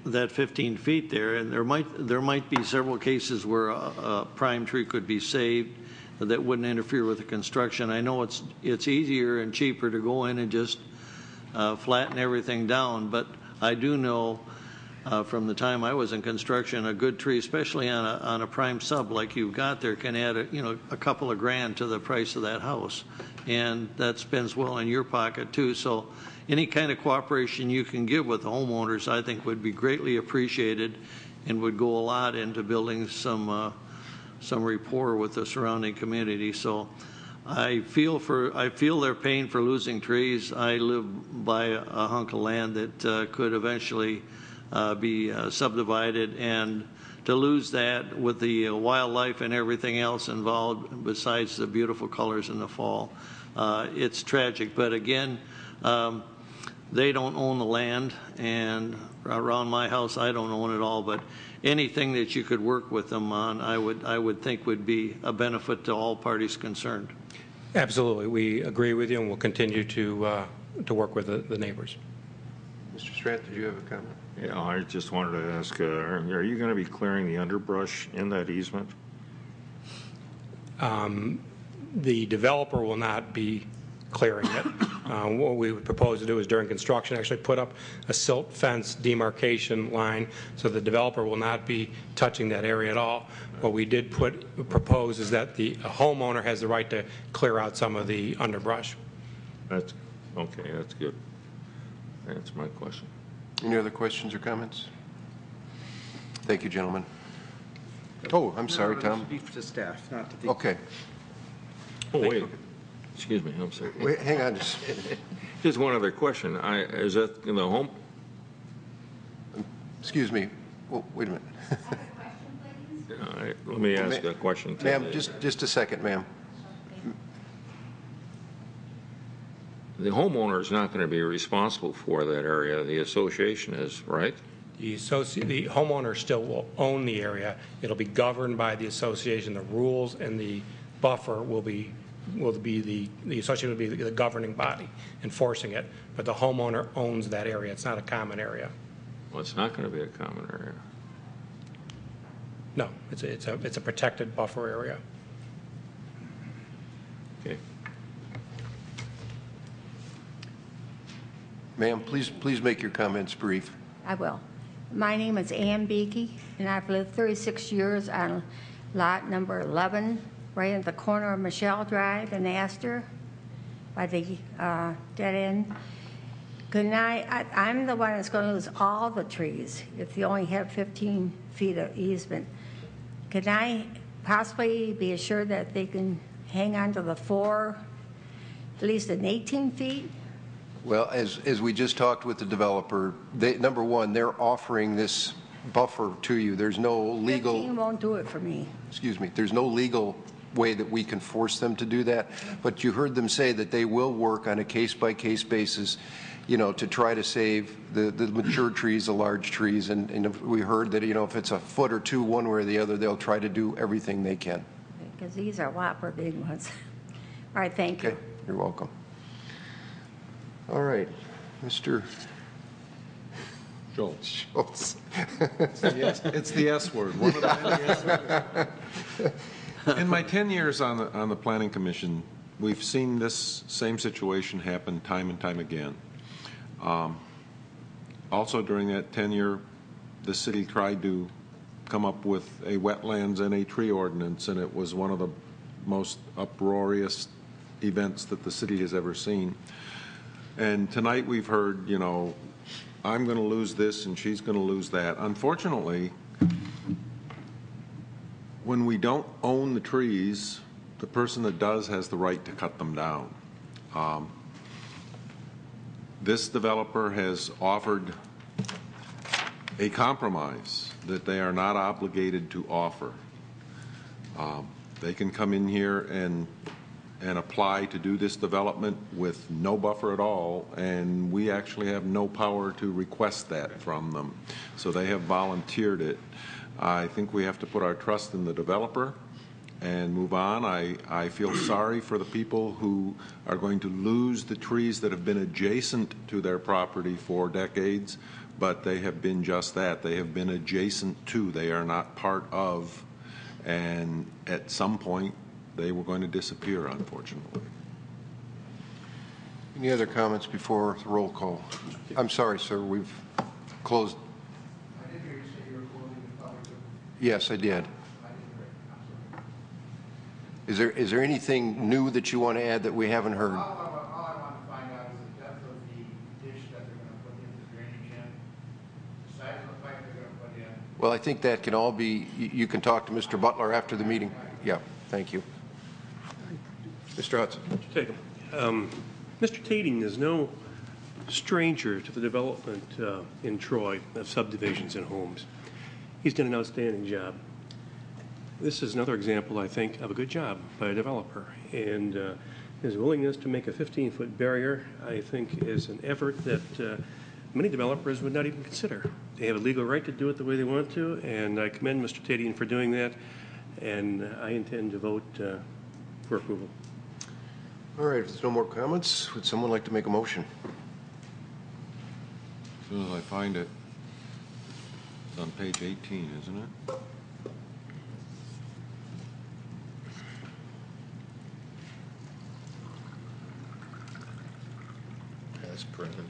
that 15 feet there. And there might be several cases where a prime tree could be saved that wouldn't interfere with the construction. I know it's easier and cheaper to go in and just flatten everything down, but I do know from the time I was in construction, a good tree, especially on a prime sub like you've got there, can add a couple of grand to the price of that house, and that spends well in your pocket too. So any kind of cooperation you can give with the homeowners, I think, would be greatly appreciated, and would go a lot into building some rapport with the surrounding community. So I feel their pain for losing trees. I live by a hunk of land that could eventually be subdivided, and to lose that with the wildlife and everything else involved besides the beautiful colors in the fall, it's tragic. But again, they don't own the land, and around my house I don't own it all, but anything that you could work with them on, I would think would be a benefit to all parties concerned. Absolutely. We agree with you, and we'll continue to work with the neighbors. Mr. Stratt, did you have a comment? Yeah, I just wanted to ask, are you going to be clearing the underbrush in that easement? The developer will not be clearing it. What we would propose to do is during construction actually put up a silt fence demarcation line, so the developer will not be touching that area at all. What we did propose is that the homeowner has the right to clear out some of the underbrush. That's okay. That's good. That's my question. Any other questions or comments? Thank you, gentlemen. Oh, I'm sorry, Tom. It should be to staff, not to the... Okay. Oh, wait. Excuse me. I'm sorry. Wait, hang on. Just one other question. Is that in the home? Excuse me. Well, wait a minute. Let me ask a question. Ma'am, just a second, ma'am. The homeowner is not going to be responsible for that area. The association is, right? The homeowner still will own the area. It'll be governed by the association. The rules and the buffer will be the association will be the governing body enforcing it, but the homeowner owns that area. It's not a common area. Well, it's not going to be a common area. No, it's a protected buffer area. Okay. Ma'am, please make your comments brief. I will. My name is Ann Beakey, and I've lived 36 years on lot number 11, right at the corner of Michelle Drive and Astor, by the dead end. I'm the one that's going to lose all the trees if you only have 15 feet of easement. Can I possibly be assured that they can hang on to the at least an 18 feet? Well, as we just talked with the developer, number one, they're offering this buffer to you. There's no legal... 15 won't do it for me. Excuse me. There's no legal way that we can force them to do that. But you heard them say that they will work on a case-by-case basis, to try to save the mature trees, the large trees. And we heard that, if it's a foot or two one way or the other, they'll try to do everything they can. Because these are whopper big ones. All right, thank you. Okay, you're welcome. All right, Mr. Schultz. It's the S word. One of the many S words. In my 10 years on the Planning Commission, we've seen this same situation happen time and time again. Also, during that tenure, the city tried to come up with a wetlands and a tree ordinance, and it was one of the most uproarious events that the city has ever seen. And tonight we've heard, I'm going to lose this and she's going to lose that. Unfortunately, when we don't own the trees, the person that does has the right to cut them down. This developer has offered a compromise that they are not obligated to offer. They can come in here and apply to do this development with no buffer at all, and we actually have no power to request that from them. So they have volunteered it. I think we have to put our trust in the developer and move on. I feel sorry for the people who are going to lose the trees that have been adjacent to their property for decades, but they have been just that. They have been adjacent to. They are not part of, and at some point they were going to disappear, unfortunately. Any other comments before the roll call? I'm sorry, sir, we've closed. I did hear you say you were closing the public. Yes, I did. Is there anything new that you want to add that we haven't heard? All I want to find out is the depth of the dish that they're going to put in the drainage in, the size of the pipe they're going to put in. Well, I think that can all be, you can talk to Mr. Butler after the meeting. Yeah, thank you. Mr. Hudson. Mr. Tatum. Mr. Tating is no stranger to the development in Troy of subdivisions and homes. He's done an outstanding job. This is another example, I think, of a good job by a developer. And his willingness to make a 15-foot barrier, I think, is an effort that many developers would not even consider. They have a legal right to do it the way they want to, and I commend Mr. Tating for doing that, and I intend to vote for approval. All right, if there's no more comments, would someone like to make a motion? As soon as I find it, it's on page 18, isn't it? As printed.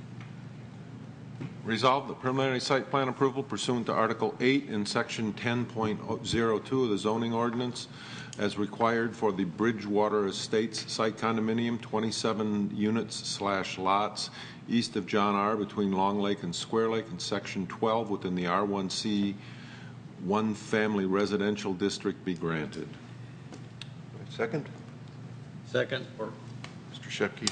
Resolved that preliminary site plan approval pursuant to Article 8 in Section 10.02 of the zoning ordinance as required for the Bridgewater Estates site condominium, 27 units/lots east of John R. between Long Lake and Square Lake in Section 12 within the R1C one family residential district be granted. Second? Second. Mr. Shepke.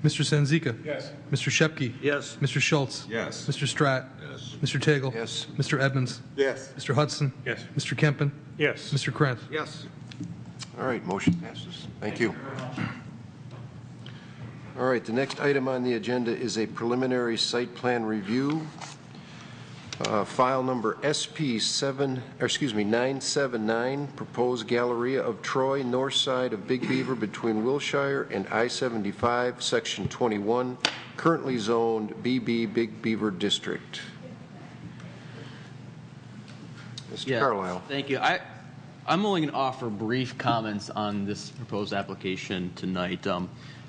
Mr. Sanzika? Yes. Mr. Shepke? Yes. Mr. Schultz? Yes. Mr. Stratt? Yes. Mr. Tagle? Yes. Mr. Edmonds? Yes. Mr. Hudson? Yes. Mr. Kempen? Yes. Mr. Krantz? Yes. All right, motion passes. Thank you. All right, the next item on the agenda is a preliminary site plan review. File number SP 979, proposed Galleria of Troy, north side of Big Beaver between Wilshire and I-75, section 21, currently zoned BB Big Beaver District. Mr. Carlisle. Thank you. I'm only going to offer brief comments on this proposed application tonight.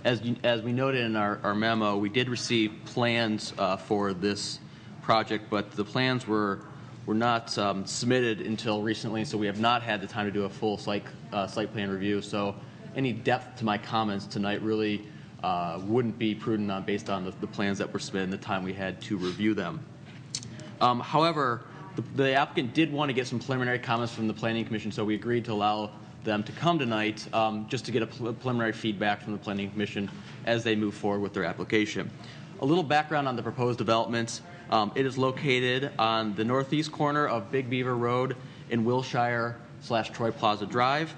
As we noted in our memo, we did receive plans for this project, but the plans were not submitted until recently, so we have not had the time to do a full site plan review. So any depth to my comments tonight really wouldn't be prudent based on the plans that were submitted and the time we had to review them. However, the applicant did want to get some preliminary comments from the Planning Commission, so we agreed to allow them to come tonight just to get a preliminary feedback from the Planning Commission as they move forward with their application. A little background on the proposed development. It is located on the northeast corner of Big Beaver Road in Wilshire/Troy Plaza Drive.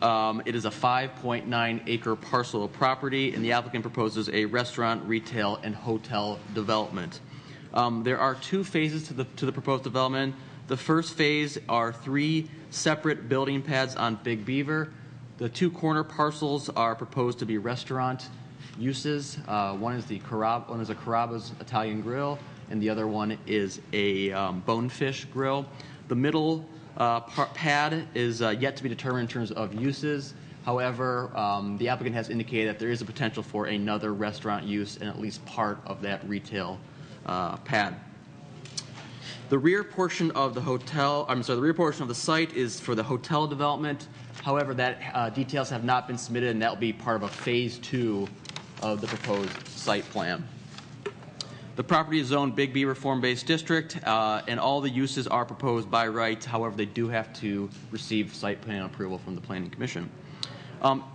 It is a 5.9 acre parcel of property, and the applicant proposes a restaurant, retail, and hotel development. There are two phases to the proposed development. The first phase are 3 separate building pads on Big Beaver. The 2 corner parcels are proposed to be restaurant uses. One is a Carrabba's Italian Grill, and the other one is a Bonefish Grill. The middle pad is yet to be determined in terms of uses. However, the applicant has indicated that there is a potential for another restaurant use in at least part of that retail pad. The rear portion of the site is for the hotel development. However, that details have not been submitted, and that will be part of a phase 2 of the proposed site plan. The property is zoned Big Beaver Form-Based District, and all the uses are proposed by right. However, they do have to receive site plan approval from the Planning Commission.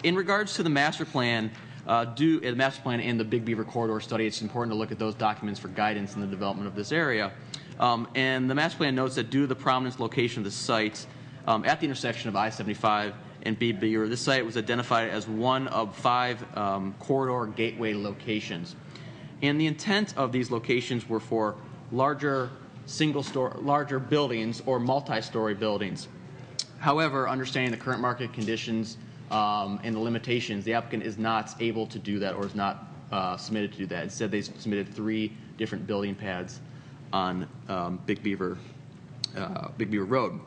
In regards to the master plan, the master plan and the Big Beaver corridor study, it's important to look at those documents for guidance in the development of this area. And the master plan notes that due to the prominent location of the site at the intersection of I-75 and Big Beaver, this site was identified as one of 5 corridor gateway locations. And the intent of these locations were for larger larger buildings or multi-story buildings. However, understanding the current market conditions and the limitations, the applicant is not able to do that or is not submitted to do that. Instead, they submitted 3 different building pads on Big Beaver Road.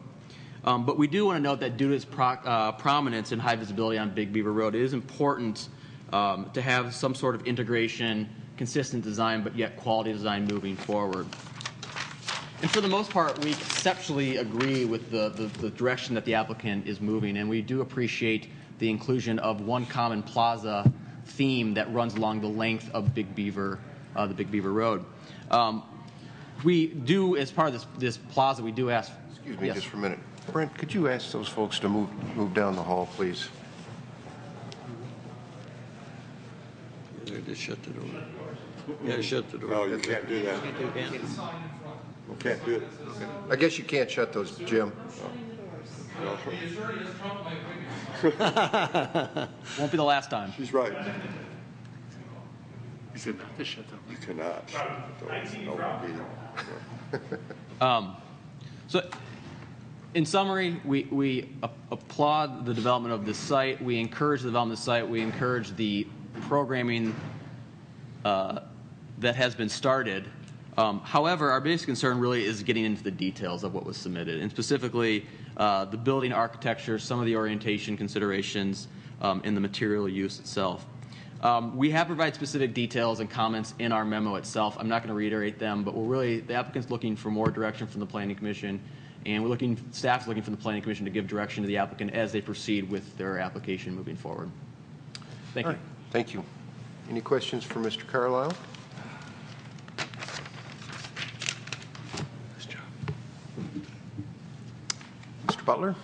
But we do want to note that due to its prominence and high visibility on Big Beaver Road, it is important to have some sort of integration, consistent design, but yet quality design moving forward. And for the most part, we conceptually agree with the direction that the applicant is moving, and we do appreciate the inclusion of one common plaza theme that runs along the length of Big Beaver, the Big Beaver Road. We do, as part of this plaza, we do ask. Excuse me, yes. just for a minute. Brent, could you ask those folks to move down the hall, please? Yeah, just shut the door. Yeah, shut the door. No, you can't do that. You can't. You can't do it. I guess you can't shut those, Jim. Won't be the last time. She's right. He said not to shut them. You cannot shut those. So, in summary, we applaud the development of this site. We encourage the development of the site. We encourage the programming that has been started. However, our biggest concern really is getting into the details of what was submitted, and specifically the building architecture, some of the orientation considerations, and the material use itself. We have provided specific details and comments in our memo itself. I'm not going to reiterate them, but the applicant's looking for more direction from the Planning Commission, and staff's looking from the Planning Commission to give direction to the applicant as they proceed with their application moving forward. Thank you. Right. Thank you. Any questions for Mr. Carlisle? Nice job. Mr. Butler?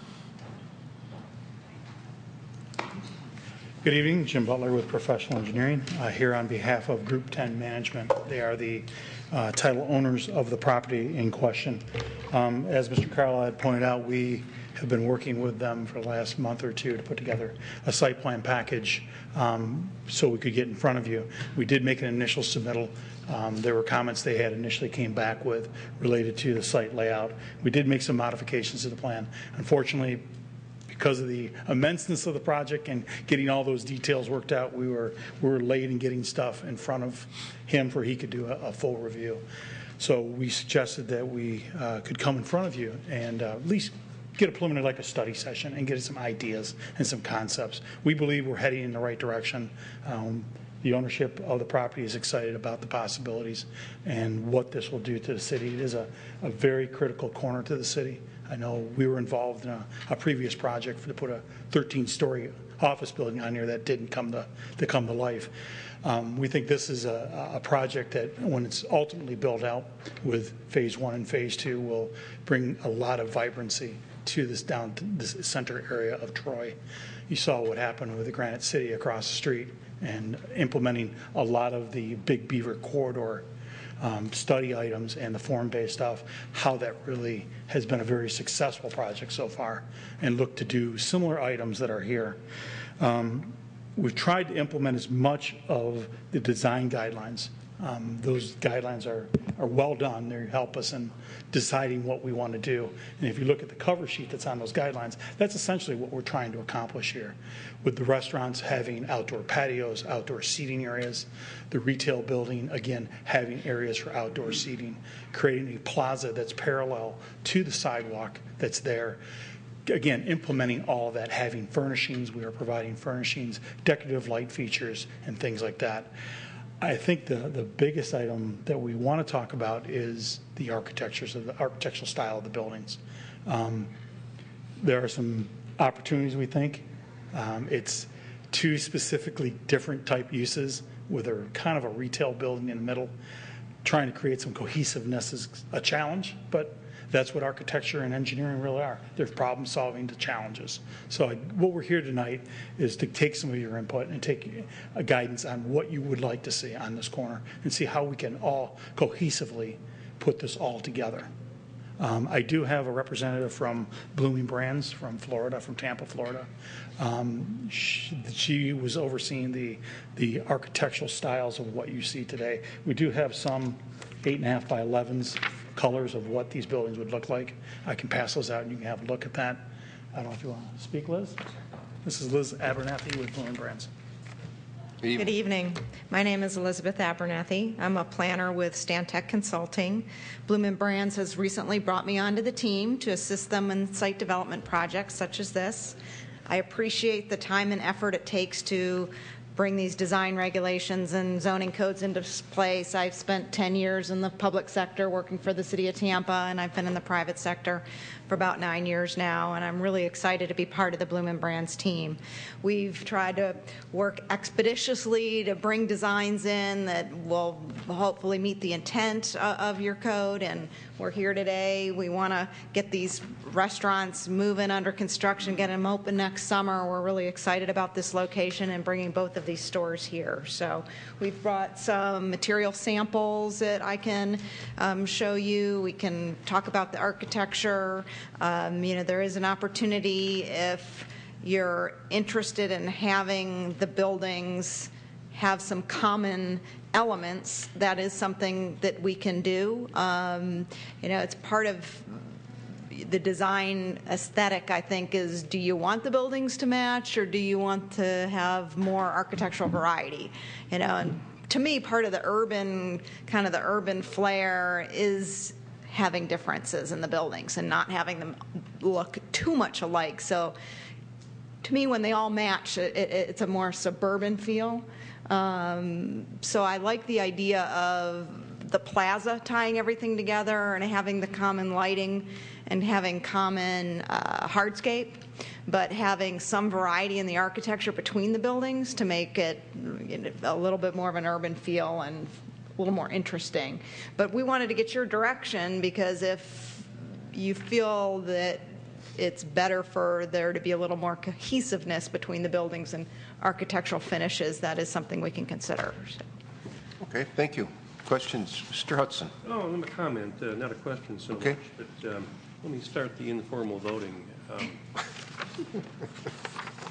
Good evening, Jim Butler with Professional Engineering, here on behalf of Group 10 Management. They are the title owners of the property in question. As Mr. Carlisle had pointed out, we have been working with them for the last month or two to put together a site plan package so we could get in front of you. We did make an initial submittal. There were comments they had initially came back with related to the site layout. We did make some modifications to the plan. Unfortunately, because of the immenseness of the project and getting all those details worked out, we were late in getting stuff in front of him for he could do a full review. So we suggested that we could come in front of you and at least get a preliminary, like a study session, and get some ideas and some concepts. We believe we're heading in the right direction. The ownership of the property is excited about the possibilities and what this will do to the city. It is a very critical corner to the city. I know we were involved in a previous project to put a 13-story office building on here that didn't come to life. We think this is a project that, when it's ultimately built out with Phase 1 and Phase 2, will bring a lot of vibrancy to this center area of Troy. You saw what happened with the Granite City across the street and implementing a lot of the Big Beaver corridor study items and the form-based stuff, how that really has been a very successful project so far, and look to do similar items that are here. We've tried to implement as much of the design guidelines. Those guidelines are well done. They help us in deciding what we want to do. And if you look at the cover sheet that's on those guidelines, that's essentially what we're trying to accomplish here. With the restaurants having outdoor patios, outdoor seating areas, the retail building, again, having areas for outdoor seating, creating a plaza that's parallel to the sidewalk that's there. Again, implementing all of that, having furnishings, we are providing furnishings, decorative light features, and things like that. I think the biggest item that we want to talk about is the architectural style of the buildings. There are some opportunities, we think. It's 2 specifically different type uses with a kind of a retail building in the middle. trying to create some cohesiveness is a challenge, but that's what architecture and engineering really are. They're problem solving to challenges. So what we're here tonight is to take some of your input and take a guidance on what you would like to see on this corner and see how we can all cohesively put this all together. I do have a representative from Blooming Brands from Florida, from Tampa, Florida. She was overseeing the architectural styles of what you see today. We do have some 8.5 by 11s colors of what these buildings would look like. I can pass those out and you can have a look at that. I don't know if you want to speak, Liz. This is Liz Abernathy with Blooming Brands. Good evening. My name is Elizabeth Abernathy. I'm a planner with Stantec Consulting. Blooming Brands has recently brought me onto the team to assist them in site development projects such as this. I appreciate the time and effort it takes to bring these design regulations and zoning codes into place. I've spent 10 years in the public sector working for the city of Tampa, and I've been in the private sector for about 9 years now, and I'm really excited to be part of the Blooming Brands team. We've tried to work expeditiously to bring designs in that will hopefully meet the intent of your code, and we're here today. We want to get these restaurants moving under construction, get them open next summer. We're really excited about this location and bringing both of these stores here. So we've brought some material samples that I can show you. We can talk about the architecture. There is an opportunity if you're interested in having the buildings have some common elements. That is something that we can do. It's part of the design aesthetic, I think, is do you want the buildings to match or do you want to have more architectural variety? And to me, part of the urban flair is having differences in the buildings and not having them look too much alike. So to me, when they all match, it's a more suburban feel. So I like the idea of the plaza tying everything together and having the common lighting and having common hardscape, but having some variety in the architecture between the buildings to make it a little bit more of an urban feel and a little more interesting. But we wanted to get your direction because if you feel that it's better for there to be a little more cohesiveness between the buildings and architectural finishes, that is something we can consider. Okay, thank you. Questions? Mr. Hudson. Oh, I'm a comment, not a question so much, but let me start the informal voting.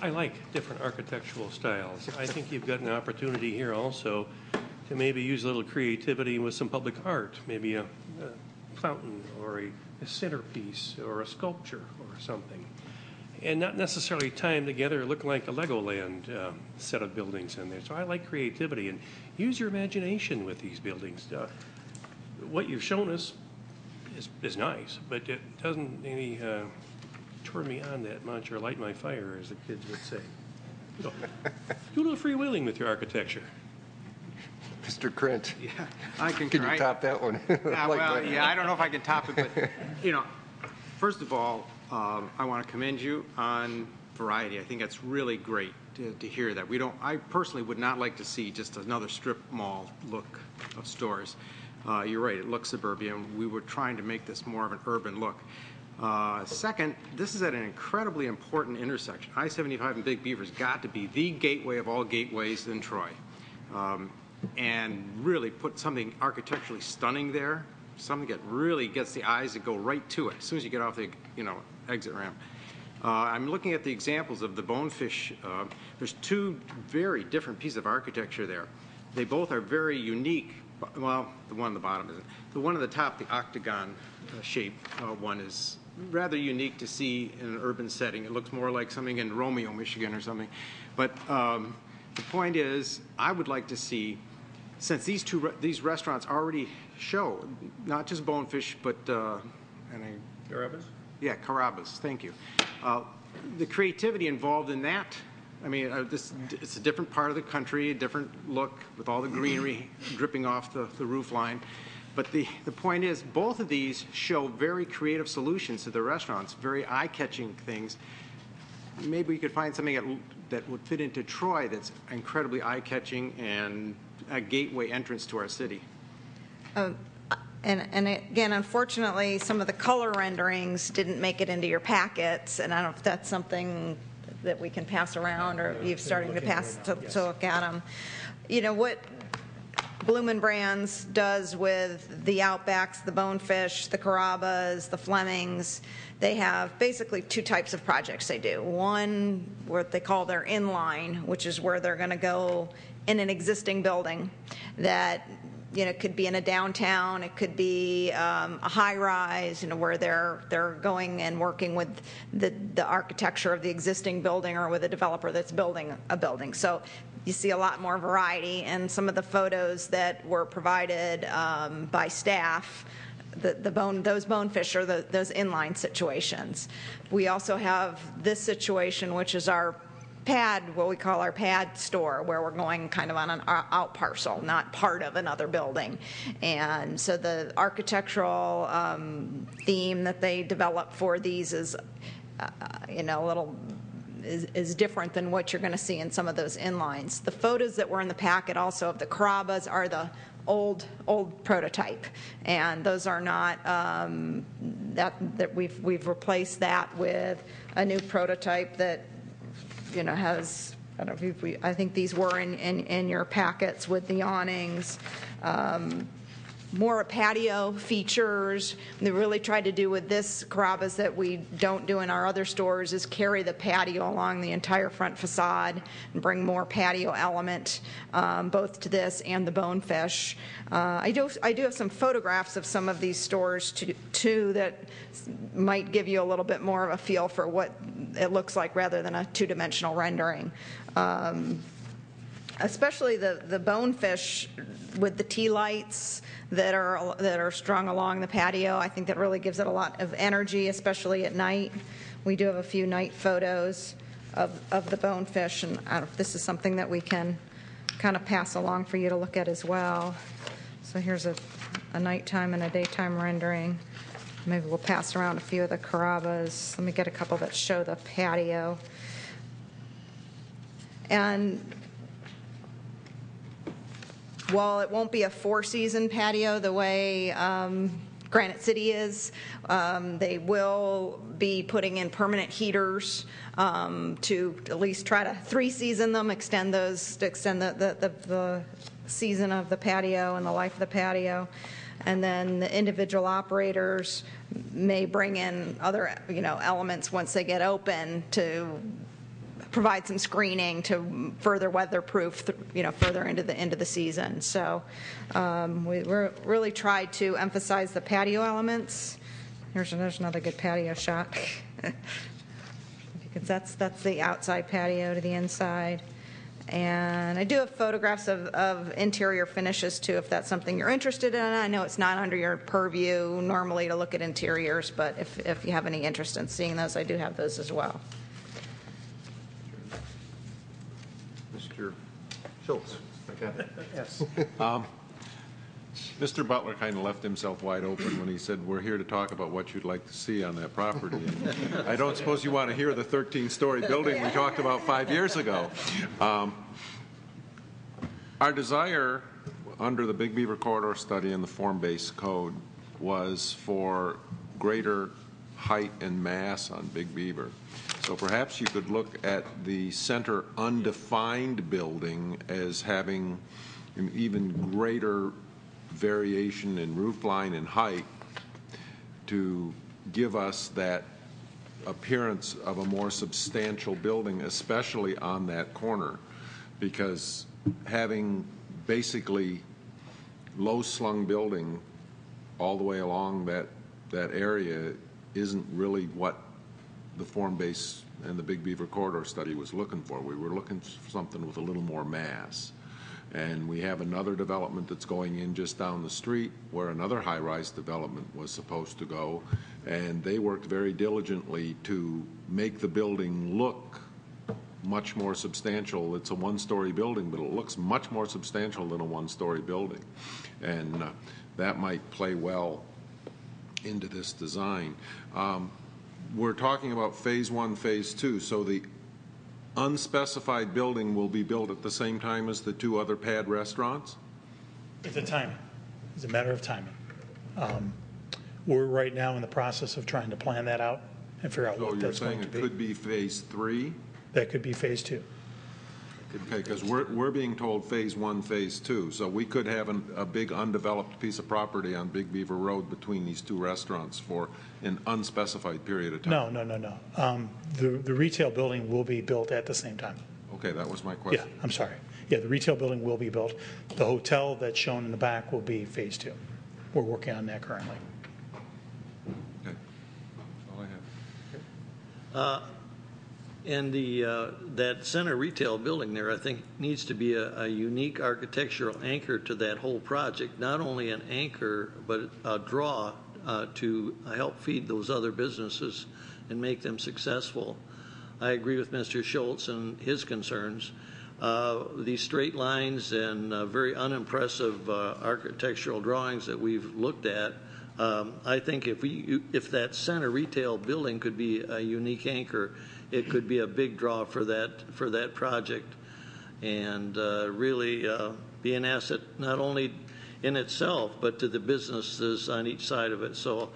I like different architectural styles. I think you've got an opportunity here also to maybe use a little creativity with some public art, maybe a fountain or a centerpiece or a sculpture or something, and not necessarily tie them together look like a Legoland set of buildings in there. So I like creativity and use your imagination with these buildings. What you've shown us is nice, but it doesn't maybe turn me on that much or light my fire, as the kids would say. Do a little freewheeling with your architecture. Mr. Krent. Yeah, I can. Can you top that one? I don't know if I can top it, but first of all, I want to commend you on variety. I think that's really great to hear that. I personally would not like to see just another strip mall look of stores. You're right, it looks suburban. We were trying to make this more of an urban look. Second, this is at an incredibly important intersection. I-75 and Big Beaver's got to be the gateway of all gateways in Troy. And really put something architecturally stunning there, something that really gets the eyes to go right to it as soon as you get off the exit ramp. I'm looking at the examples of the Bonefish. There's two very different pieces of architecture there. They both are very unique. Well, the one on the bottom isn't. The one at the top, the octagon shape one, is rather unique to see in an urban setting. It looks more like something in Romeo, Michigan or something. But the point is, I would like to see, since these restaurants already show, not just Bonefish, but Carrabba's? Yeah, Carrabba's, thank you. The creativity involved in that, I mean, it's a different part of the country, a different look with all the greenery dripping off the roof line. But the point is, both of these show very creative solutions to the restaurants, very eye-catching things. Maybe we could find something that would fit into Troy that's incredibly eye-catching and a gateway entrance to our city. And again, unfortunately, some of the color renderings didn't make it into your packets, and I don't know if that's something that we can pass around, or you're starting to pass to look at them. You know, what Bloom & Brands does with the Outbacks, the Bonefish, the Carrabba's, the Flemings, they have basically two types of projects they do. One, what they call their inline, which is where they're going to go in an existing building that, you know, it could be in a downtown, it could be a high-rise, you know, where they're going and working with the architecture of the existing building or with a developer that's building a building. So you see a lot more variety, and some of the photos that were provided by staff, those Bonefish are those inline situations. We also have this situation, which is our pad, what we call our pad store, where we're going kind of on an out parcel, not part of another building. And so the architectural theme that they develop for these is, you know, a little is different than what you're going to see in some of those inlines. The photos that were in the packet also of the Carrabba's are the old prototype, and those are not that we've replaced that with a new prototype that, you know, has, I don't know if I think these were in your packets with the awnings. More patio features. They really tried to do with this Carrabba's that we don't do in our other stores is carry the patio along the entire front facade and bring more patio element both to this and the Bonefish. I do have some photographs of some of these stores too that might give you a little bit more of a feel for what it looks like rather than a two-dimensional rendering. Especially the Bonefish with the tea lights that are strung along the patio. I think that really gives it a lot of energy, especially at night. We do have a few night photos of the Bonefish, and I don't know if this is something that we can kind of pass along for you to look at as well. So here's a nighttime and a daytime rendering. Maybe we'll pass around a few of the Carrabba's. Let me get a couple that show the patio. And while it won't be a four-season patio the way Granite City is, they will be putting in permanent heaters to at least try to three-season them, extend the season of the patio and the life of the patio. And then the individual operators may bring in other, you know, elements once they get open to provide some screening to further weatherproof, you know, further into the season. So we're really tried to emphasize the patio elements. There's another good patio shot because that's the outside patio to the inside. And I do have photographs of interior finishes too, if that's something you're interested in. I know it's not under your purview normally to look at interiors, but if you have any interest in seeing those, I do have those as well. Mr. Schultz. Yes. Mr. Butler kind of left himself wide open when he said, we're here to talk about what you'd like to see on that property. And I don't suppose you want to hear the 13-story building we talked about 5 years ago. Our desire under the Big Beaver Corridor study and the form-based code was for greater height and mass on Big Beaver. So perhaps you could look at the center undefined building as having an even greater variation in roof line and height to give us that appearance of a more substantial building, especially on that corner, because having basically low-slung building all the way along that area isn't really what the form-based and the Big Beaver Corridor study was looking for. We were looking for something with a little more mass. And we have another development that's going in just down the street where another high-rise development was supposed to go, and they worked very diligently to make the building look much more substantial. It's a one-story building, but it looks much more substantial than a one-story building. And that might play well into this design. We're talking about phase 1, phase 2, so the unspecified building will be built at the same time as the two other pad restaurants? At the time. It's a matter of timing. We're right now in the process of trying to plan that out and figure out what that's going to be. So you're saying it could be phase 3? That could be phase 2. Okay, because we're being told phase 1, phase 2, so we could have a big undeveloped piece of property on Big Beaver Road between these two restaurants for an unspecified period of time. No. The retail building will be built at the same time. Okay, that was my question. Yeah, I'm sorry. Yeah, the retail building will be built. The hotel that's shown in the back will be phase 2. We're working on that currently. Okay, that's all I have. And that center retail building there, I think, needs to be a unique architectural anchor to that whole project. Not only an anchor, but a draw to help feed those other businesses and make them successful. I agree with Mr. Schultz and his concerns. These straight lines and very unimpressive architectural drawings that we've looked at, I think if that center retail building could be a unique anchor, it could be a big draw for that project, and really be an asset not only in itself but to the businesses on each side of it. So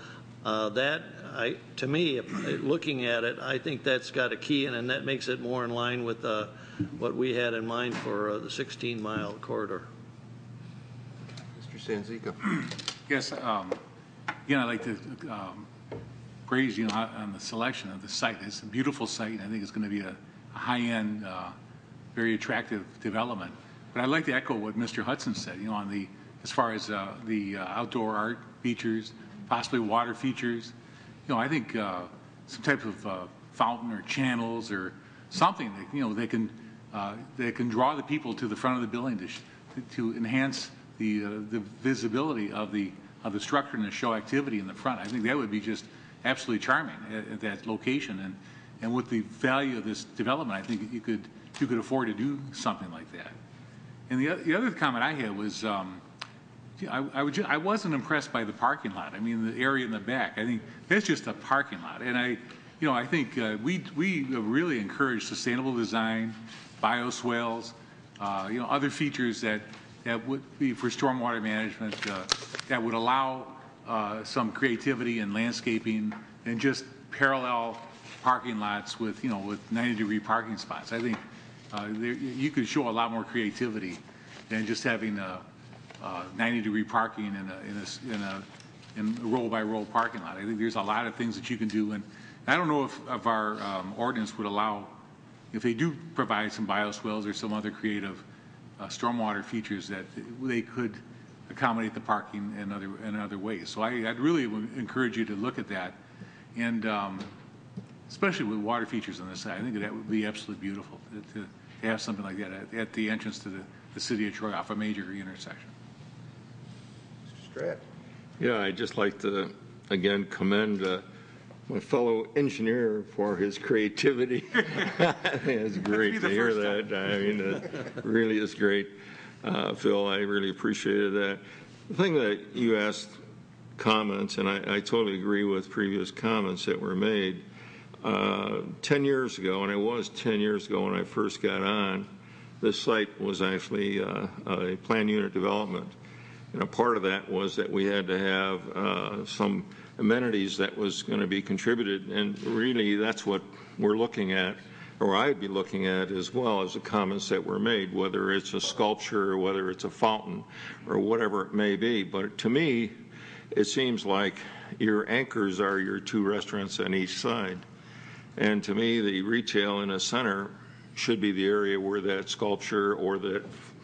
to me, looking at it, I think that's got a key, and that makes it more in line with what we had in mind for the 16-mile corridor. Mr. Sanzica. Yes. Again, I'd like to praise you on the selection of the site. It's a beautiful site. I think it's going to be a high-end, very attractive development. But I'd like to echo what Mr. Hudson said. As far as the outdoor art features, possibly water features. I think some type of fountain or channels or something that they can draw the people to the front of the building to enhance the visibility of the structure and the show activity in the front. I think that would be just absolutely charming at that location, and with the value of this development, I think you could afford to do something like that. And the other comment I had was I wasn't impressed by the parking lot. I mean, the area in the back. I think that's just a parking lot, and I think we really encourage sustainable design, bioswales, other features that would be for stormwater management that would allow some creativity and landscaping and just parallel parking lots with 90-degree parking spots. I think you could show a lot more creativity than just having 90-degree parking in a row-by-row parking lot. I think there's a lot of things that you can do, and I don't know if our ordinance would allow, if they do provide some bioswales or some other creative stormwater features, that they could accommodate the parking in other ways. So I'd really encourage you to look at that, and especially with water features on this side, I think that would be absolutely beautiful to have something like that at the entrance to the city of Troy off a major intersection. Mr. Stratt. Yeah, I'd just like to again commend my fellow engineer for his creativity. It's great to hear that. I mean, it really is great. Phil, I really appreciated that. The thing that you asked comments, and I totally agree with previous comments that were made. 10 years ago, and it was 10 years ago when I first got on, this site was actually a planned unit development. And a part of that was that we had to have some amenities that was going to be contributed, and really that's what we're looking at, or I'd be looking at as well, as the comments that were made, whether it's a sculpture or whether it's a fountain or whatever it may be. But to me, it seems like your anchors are your two restaurants on each side. And to me, the retail in a center should be the area where that sculpture or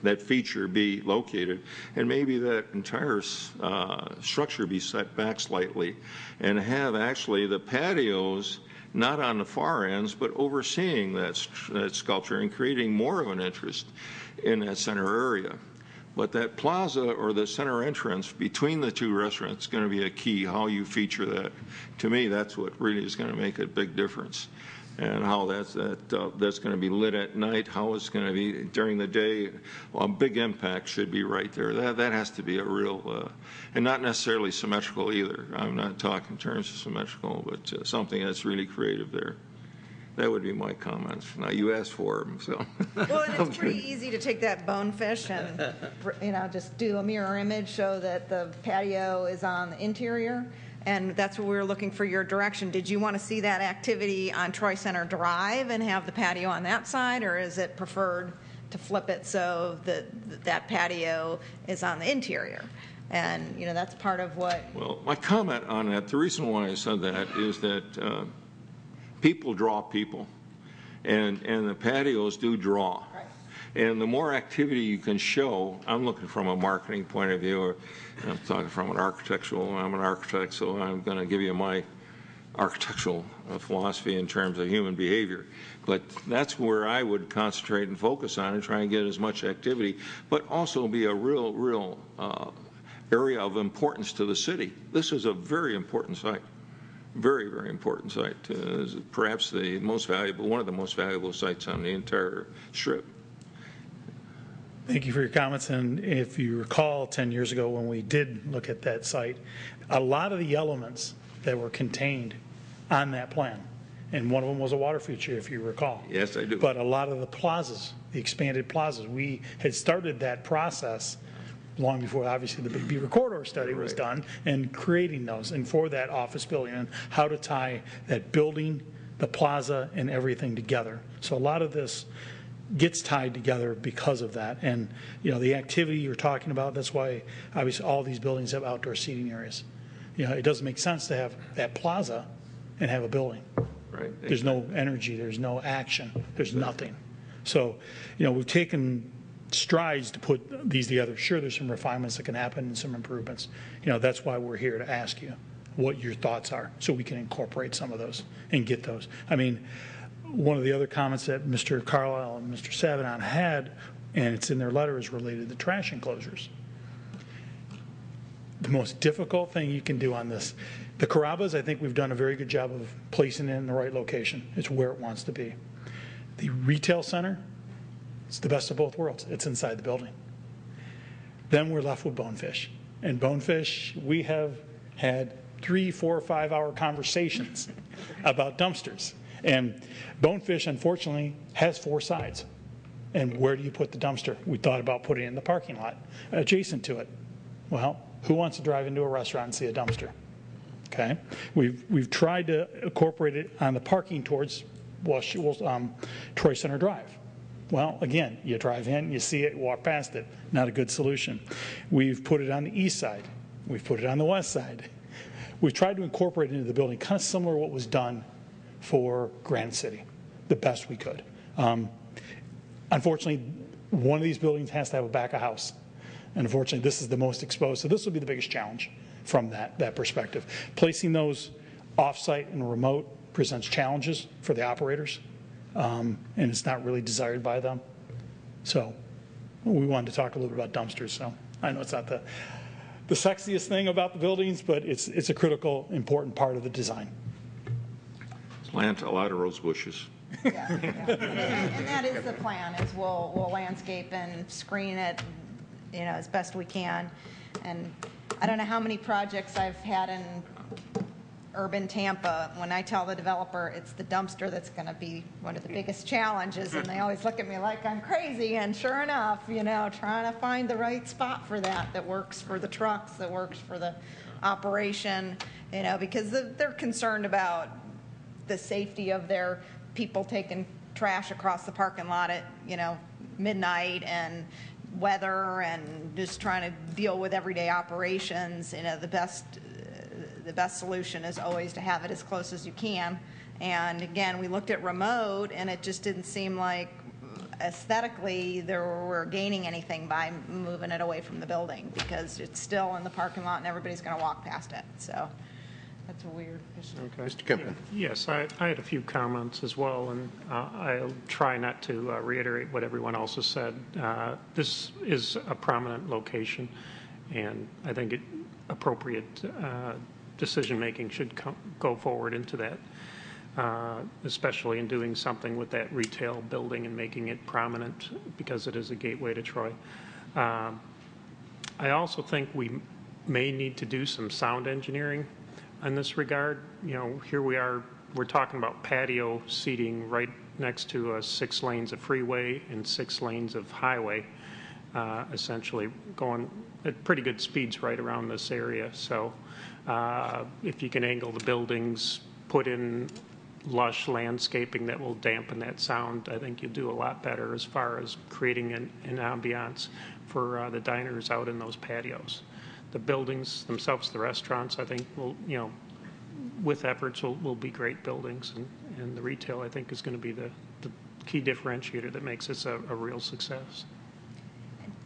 that feature be located, and maybe that entire structure be set back slightly, and have actually the patios not on the far ends, but overseeing that sculpture and creating more of an interest in that center area. But that plaza or the center entrance between the two restaurants is going to be a key, how you feature that. To me, that's what really is going to make a big difference. And how that's going to be lit at night, how it's going to be during the day. Well, a big impact should be right there. That has to be a real, and not necessarily symmetrical either. I'm not talking in terms of symmetrical, but something that's really creative there. That would be my comments. Now, you asked for them, so. Well, and it's pretty easy to take that bonefish and, just do a mirror image, show that the patio is on the interior, and that's what we were looking for your direction. Did you want to see that activity on Troy Center Drive and have the patio on that side, or is it preferred to flip it so that patio is on the interior? And, that's part of what... Well, my comment on that, the reason why I said that is that people draw people, and the patios do draw. Right. And the more activity you can show, I'm looking from a marketing point of view, or I'm talking from an architectural, I'm an architect, so I'm going to give you my architectural philosophy in terms of human behavior. But that's where I would concentrate and focus on and try and get as much activity, but also be a real area of importance to the city. This is a very important site. Very, very important site. Perhaps the most valuable, one of the most valuable sites on the entire strip. Thank you for your comments. And if you recall 10 years ago when we did look at that site, a lot of the elements that were contained on that plan, and one of them was a water feature, if you recall. Yes, I do. But a lot of the plazas, the expanded plazas, we had started that process long before, obviously, the Big Beaver Corridor study was done, and creating those, and for that office building, and how to tie that building, the plaza, and everything together. So a lot of this gets tied together because of that. And, the activity you're talking about, that's why, obviously, all these buildings have outdoor seating areas. It doesn't make sense to have that plaza and have a building. Right. There's no energy, there's no action, there's nothing. So, we've taken strides to put these together. Sure, there's some refinements that can happen and some improvements. That's why we're here to ask you what your thoughts are so we can incorporate some of those and get those. I mean, one of the other comments that Mr. Carlisle and Mr. Savanon had, and it's in their letter, is related to trash enclosures. The most difficult thing you can do on this, the Carrabba's, I think we've done a very good job of placing it in the right location. It's where it wants to be. The retail center, it's the best of both worlds. It's inside the building. Then we're left with Bonefish. And Bonefish, we have had 3, 4, 5-hour conversations about dumpsters. And Bonefish, unfortunately, has 4 sides. And where do you put the dumpster? We thought about putting it in the parking lot adjacent to it. Well, who wants to drive into a restaurant and see a dumpster? Okay. We've tried to incorporate it on the parking towards Troy Center Drive. Well, again, you drive in, you see it, walk past it. Not a good solution. We've put it on the east side. We've put it on the west side. We've tried to incorporate it into the building, kind of similar to what was done for Granite City, the best we could. Unfortunately, one of these buildings has to have a back of house. And unfortunately, this is the most exposed. So this will be the biggest challenge from that perspective. Placing those off-site and remote presents challenges for the operators, and it's not really desired by them. So we wanted to talk a little bit about dumpsters. So I know it's not the sexiest thing about the buildings, but it's a critical, important part of the design. Plant a lot of rose bushes. Yeah. And that is the plan, is we'll landscape and screen it, as best we can. And I don't know how many projects I've had in urban Tampa. When I tell the developer it's the dumpster that's going to be one of the biggest challenges, and they always look at me like I'm crazy. And sure enough, trying to find the right spot for that works for the trucks, that works for the operation, because they're concerned about the safety of their people taking trash across the parking lot at, midnight, and weather, and just trying to deal with everyday operations. The best solution is always to have it as close as you can. And again, we looked at remote, and it just didn't seem like aesthetically we're gaining anything by moving it away from the building, because it's still in the parking lot and everybody's going to walk past it. So that's a weird issue. Okay. Mr. Kempton. Yes, I had a few comments as well, and I'll try not to reiterate what everyone else has said. This is a prominent location, and I think appropriate decision-making should go forward into that, especially in doing something with that retail building and making it prominent, because it is a gateway to Troy. I also think we may need to do some sound engineering in this regard. Here we are we're talking about patio seating right next to 6 lanes of freeway and 6 lanes of highway, essentially going at pretty good speeds right around this area. So if you can angle the buildings, put in lush landscaping that will dampen that sound, I think you'll do a lot better as far as creating an ambiance for the diners out in those patios. The buildings themselves, the restaurants, I think will, with efforts will be great buildings, and the retail, I think, is going to be the key differentiator that makes this a real success.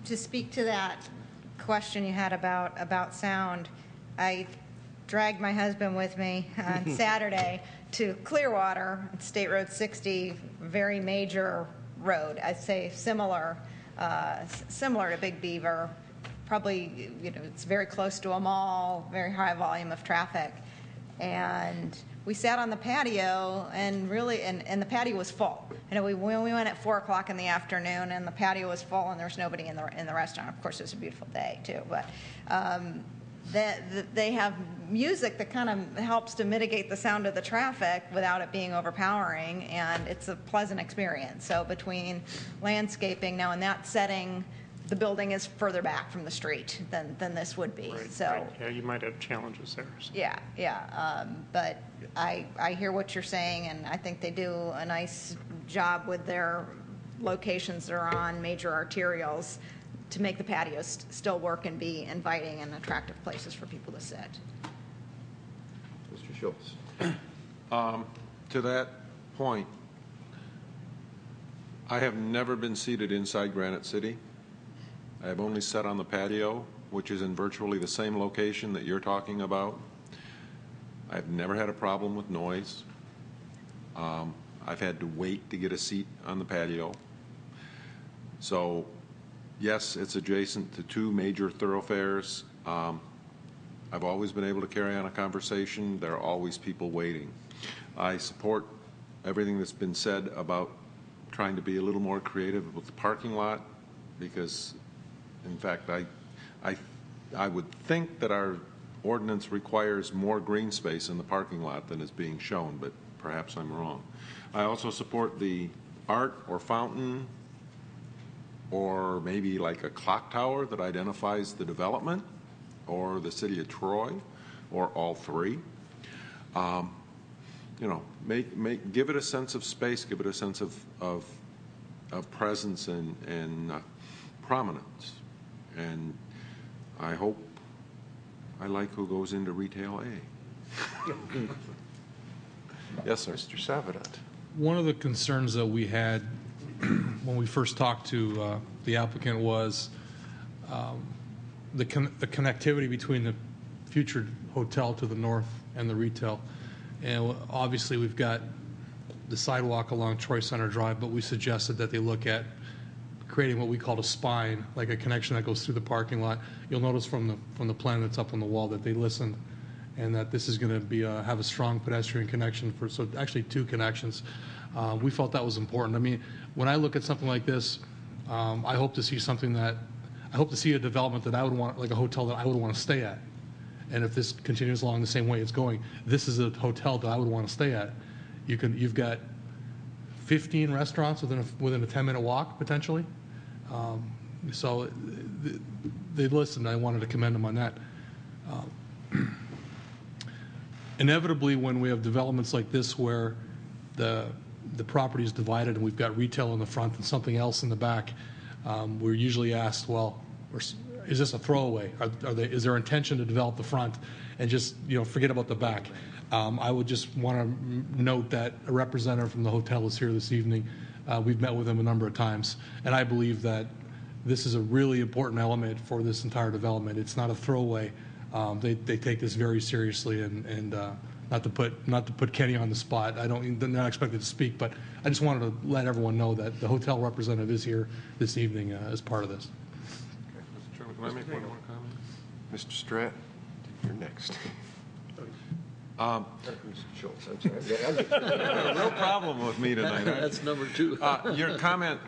To speak to that question you had about sound, I dragged my husband with me on Saturday to Clearwater, State Road 60, very major road. I'd say similar to Big Beaver. Probably, it's very close to a mall, very high volume of traffic. And we sat on the patio, and really, and the patio was full. We went at 4 o'clock in the afternoon, and the patio was full, and there was nobody in the restaurant. Of course, it was a beautiful day too, but they have music that kind of helps to mitigate the sound of the traffic without it being overpowering, and it's a pleasant experience. So between landscaping now in that setting, the building is further back from the street than this would be. Right, so right. Yeah, you might have challenges there. So. Yeah. But I hear what you're saying, and I think they do a nice job with their locations that are on major arterials to make the patios still work and be inviting and attractive places for people to sit. Mr. Schultz. To that point, I have never been seated inside Granite City. I have only sat on the patio, which is in virtually the same location that you're talking about. I've never had a problem with noise. I've had to wait to get a seat on the patio. So, yes, it's adjacent to 2 major thoroughfares. I've always been able to carry on a conversation. There are always people waiting. I support everything that's been said about trying to be a little more creative with the parking lot, because, in fact, I would think that our ordinance requires more green space in the parking lot than is being shown, but perhaps I'm wrong. I also support the art or fountain, or maybe like a clock tower that identifies the development, or the city of Troy, or all 3. Give it a sense of space, give it a sense of presence and prominence. And I hope I like who goes into retail A. Yes, sir. Mr. Savedant. One of the concerns that we had when we first talked to the applicant was the connectivity between the future hotel to the north and the retail. And obviously we've got the sidewalk along Troy Center Drive, but we suggested that they look at creating what we call a spine, like a connection that goes through the parking lot. You'll notice from the plan that's up on the wall that they listened, and that this is going to be have a strong pedestrian connection so actually 2 connections. We felt that was important. I mean, when I look at something like this, I hope to see a development that I would want, like a hotel that I would want to stay at. And if this continues along the same way it's going, this is a hotel that I would want to stay at. You've got 15 restaurants within a 10-minute walk potentially. So they listened. I wanted to commend them on that. Inevitably, when we have developments like this where the property is divided and we've got retail in the front and something else in the back, we're usually asked, well, is this a throwaway? Is there intention to develop the front and just forget about the back? I would just want to note that a representative from the hotel is here this evening. We've met with him a number of times, and I believe that this is a really important element for this entire development. It's not a throwaway. They take this very seriously, and not to put Kenny on the spot. They're not expected to speak, but I just wanted to let everyone know that the hotel representative is here this evening as part of this. Okay. Mr. Chairman, can I make one more comment? Mr. Stratt, you're next. Mr. Schultz, I'm sorry. A real problem with me tonight. That's number 2. Your comment,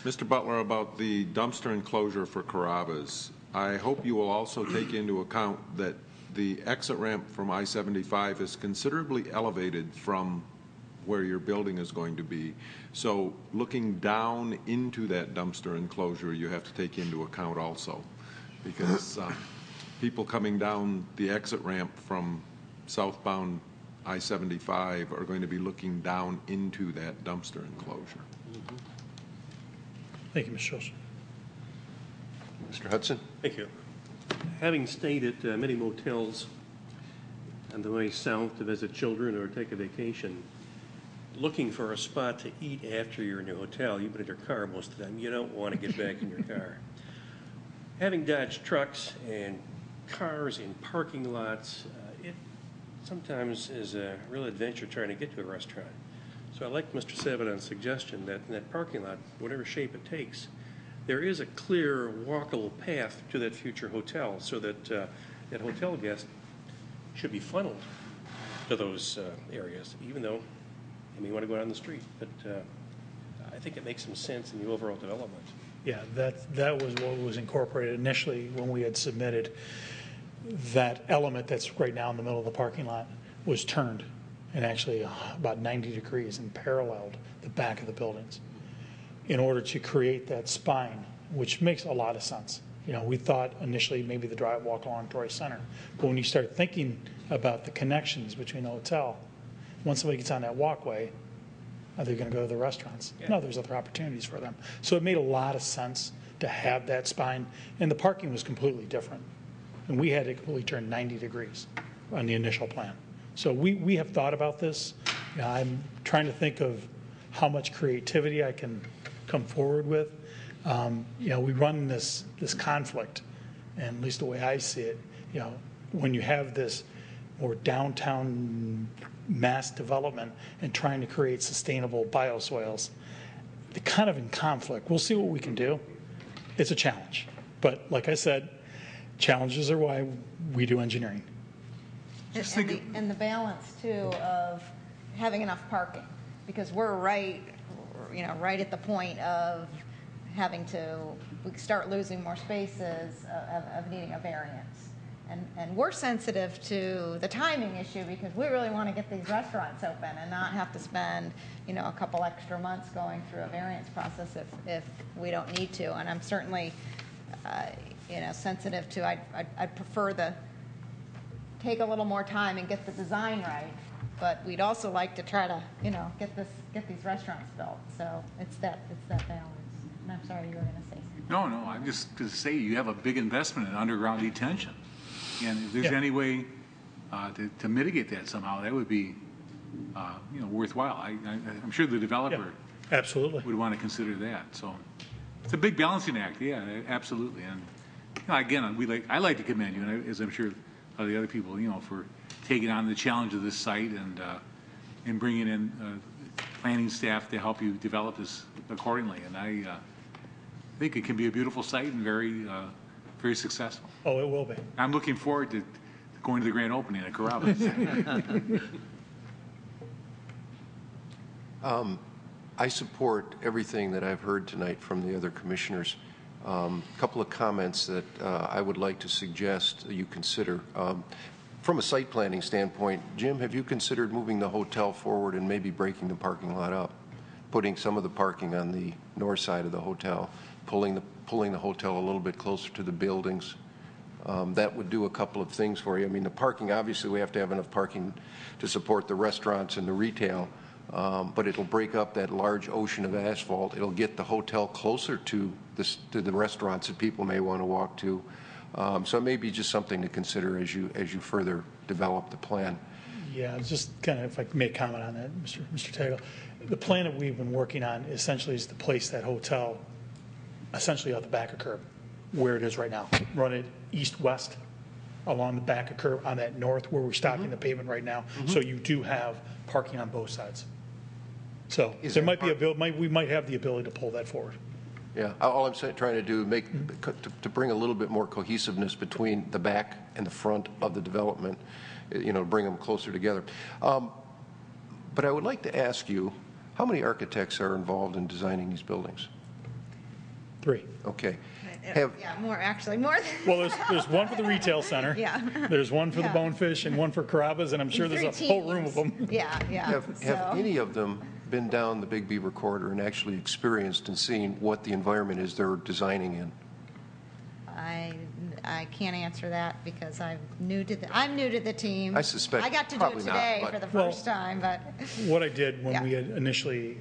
Mr. Butler, about the dumpster enclosure for Carrabba's, I hope you will also take into account that the exit ramp from I-75 is considerably elevated from where your building is going to be. So looking down into that dumpster enclosure, you have to take into account also, because people coming down the exit ramp from southbound I-75 are going to be looking down into that dumpster enclosure. Thank you, Mr. Schultz. Mr. Hudson? Thank you. Having stayed at many motels on the way south to visit children or take a vacation, looking for a spot to eat after you're in your hotel, you've been in your car most of the time, you don't want to get back in your car. Having dodged trucks and cars in parking lots, it sometimes is a real adventure trying to get to a restaurant. So I like Mr. Sabaton's suggestion that in that parking lot, whatever shape it takes, there is a clear walkable path to that future hotel, so that that hotel guest should be funneled to those areas, even though they may want to go down the street. But I think it makes some sense in the overall development. Yeah, that was what was incorporated initially when we had submitted. That element that's right now in the middle of the parking lot was turned and actually about 90 degrees and paralleled the back of the buildings in order to create that spine, which makes a lot of sense. You know, we thought initially maybe the drive walk along Troy Center, but when you start thinking about the connections between the hotel, once somebody gets on that walkway, are they going to go to the restaurants? Yeah. No, there's other opportunities for them. So it made a lot of sense to have that spine, and the parking was completely different. And we had it completely turned 90 degrees on the initial plan. So we have thought about this. You know, I'm trying to think of how much creativity I can come forward with. You know, we run this conflict, and at least the way I see it, you know, when you have this more downtown mass development and trying to create sustainable bioswales, they're kind of in conflict. We'll see what we can do. It's a challenge. But like I said, challenges are why we do engineering. And the balance, too, of having enough parking, because we're right at the point of having to start losing more spaces, of needing a variance. And we're sensitive to the timing issue because we really want to get these restaurants open and not have to spend, you know, a couple extra months going through a variance process if we don't need to. And I'm certainly, you know, sensitive to, I'd prefer the take a little more time and get the design right, but we'd also like to try to, you know, get these restaurants built. So it's that balance. And I'm sorry, you were going to say something. No, I'm just going to say you have a big investment in underground detention, and if there's any way to mitigate that somehow, that would be, you know, worthwhile. I'm sure the developer absolutely would want to consider that. So it's a big balancing act. Yeah, absolutely. And you know, again, I like to commend you, and as I'm sure the other people, you know, for taking on the challenge of this site and bringing in planning staff to help you develop this accordingly. And I think it can be a beautiful site and very, very successful. Oh, it will be. I'm looking forward to going to the grand opening at Carrabba's. I support everything that I've heard tonight from the other commissioners. A couple of comments that I would like to suggest that you consider. From a site planning standpoint, Jim, have you considered moving the hotel forward and maybe breaking the parking lot up, putting some of the parking on the north side of the hotel, pulling the hotel a little bit closer to the buildings? That would do a couple of things for you. I mean, the parking, obviously we have to have enough parking to support the restaurants and the retail, but it'll break up that large ocean of asphalt. It'll get the hotel closer to the restaurants that people may want to walk to. So it may be just something to consider as you further develop the plan. Yeah, just kind of, if I may comment on that, Mr. Tagle. The plan that we've been working on essentially is to place that hotel essentially out the back of curb, where it is right now. Run it east-west along the back of curb on that north where we're stopping the pavement right now. So you do have parking on both sides. So there might be we might have the ability to pull that forward. Yeah, all I'm trying to do to bring a little bit more cohesiveness between the back and the front of the development, you know, bring them closer together. But I would like to ask you, how many architects are involved in designing these buildings? 3. Okay. Yeah, more, actually, more than. Well, there's one for the retail center. Yeah. There's one for the Yeah. Bonefish and one for Carrabba's, and I'm sure there's a 3 whole room of them. Yeah, yeah. Have any of them been down the Big Beaver Corridor and actually experienced and seen what the environment is they're designing in? I can't answer that because I'm new to the team. I suspect I got to do it probably not, today but- for the first time, but. What I did when Yeah. we had initially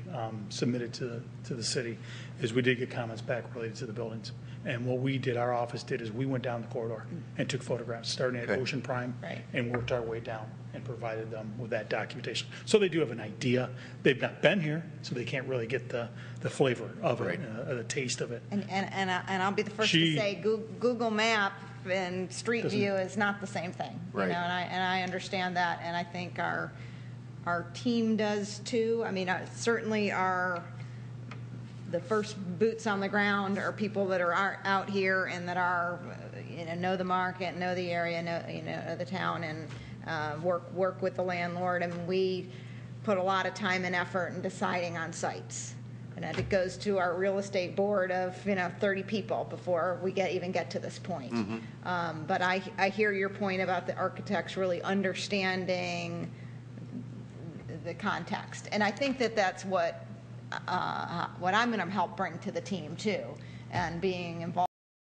submitted to the city is we did get comments back related to the buildings. And what we did, our office did, is we went down the corridor and took photographs, starting at Okay. Ocean Prime, Right. and worked our way down and provided them with that documentation. So they do have an idea. They've not been here, so they can't really get the flavor of it, the taste of it. And I'll be the first to say Google Map and Street View is not the same thing. Right. You know, and I understand that, and I think our team does too. I mean, certainly the first boots on the ground are people that are out here and that are, know the market, know the area, know the town, and work with the landlord. And we put a lot of time and effort in deciding on sites. And it goes to our real estate board of 30 people before we even get to this point. But I hear your point about the architects really understanding the context, and I think that's what I'm going to help bring to the team too, and being involved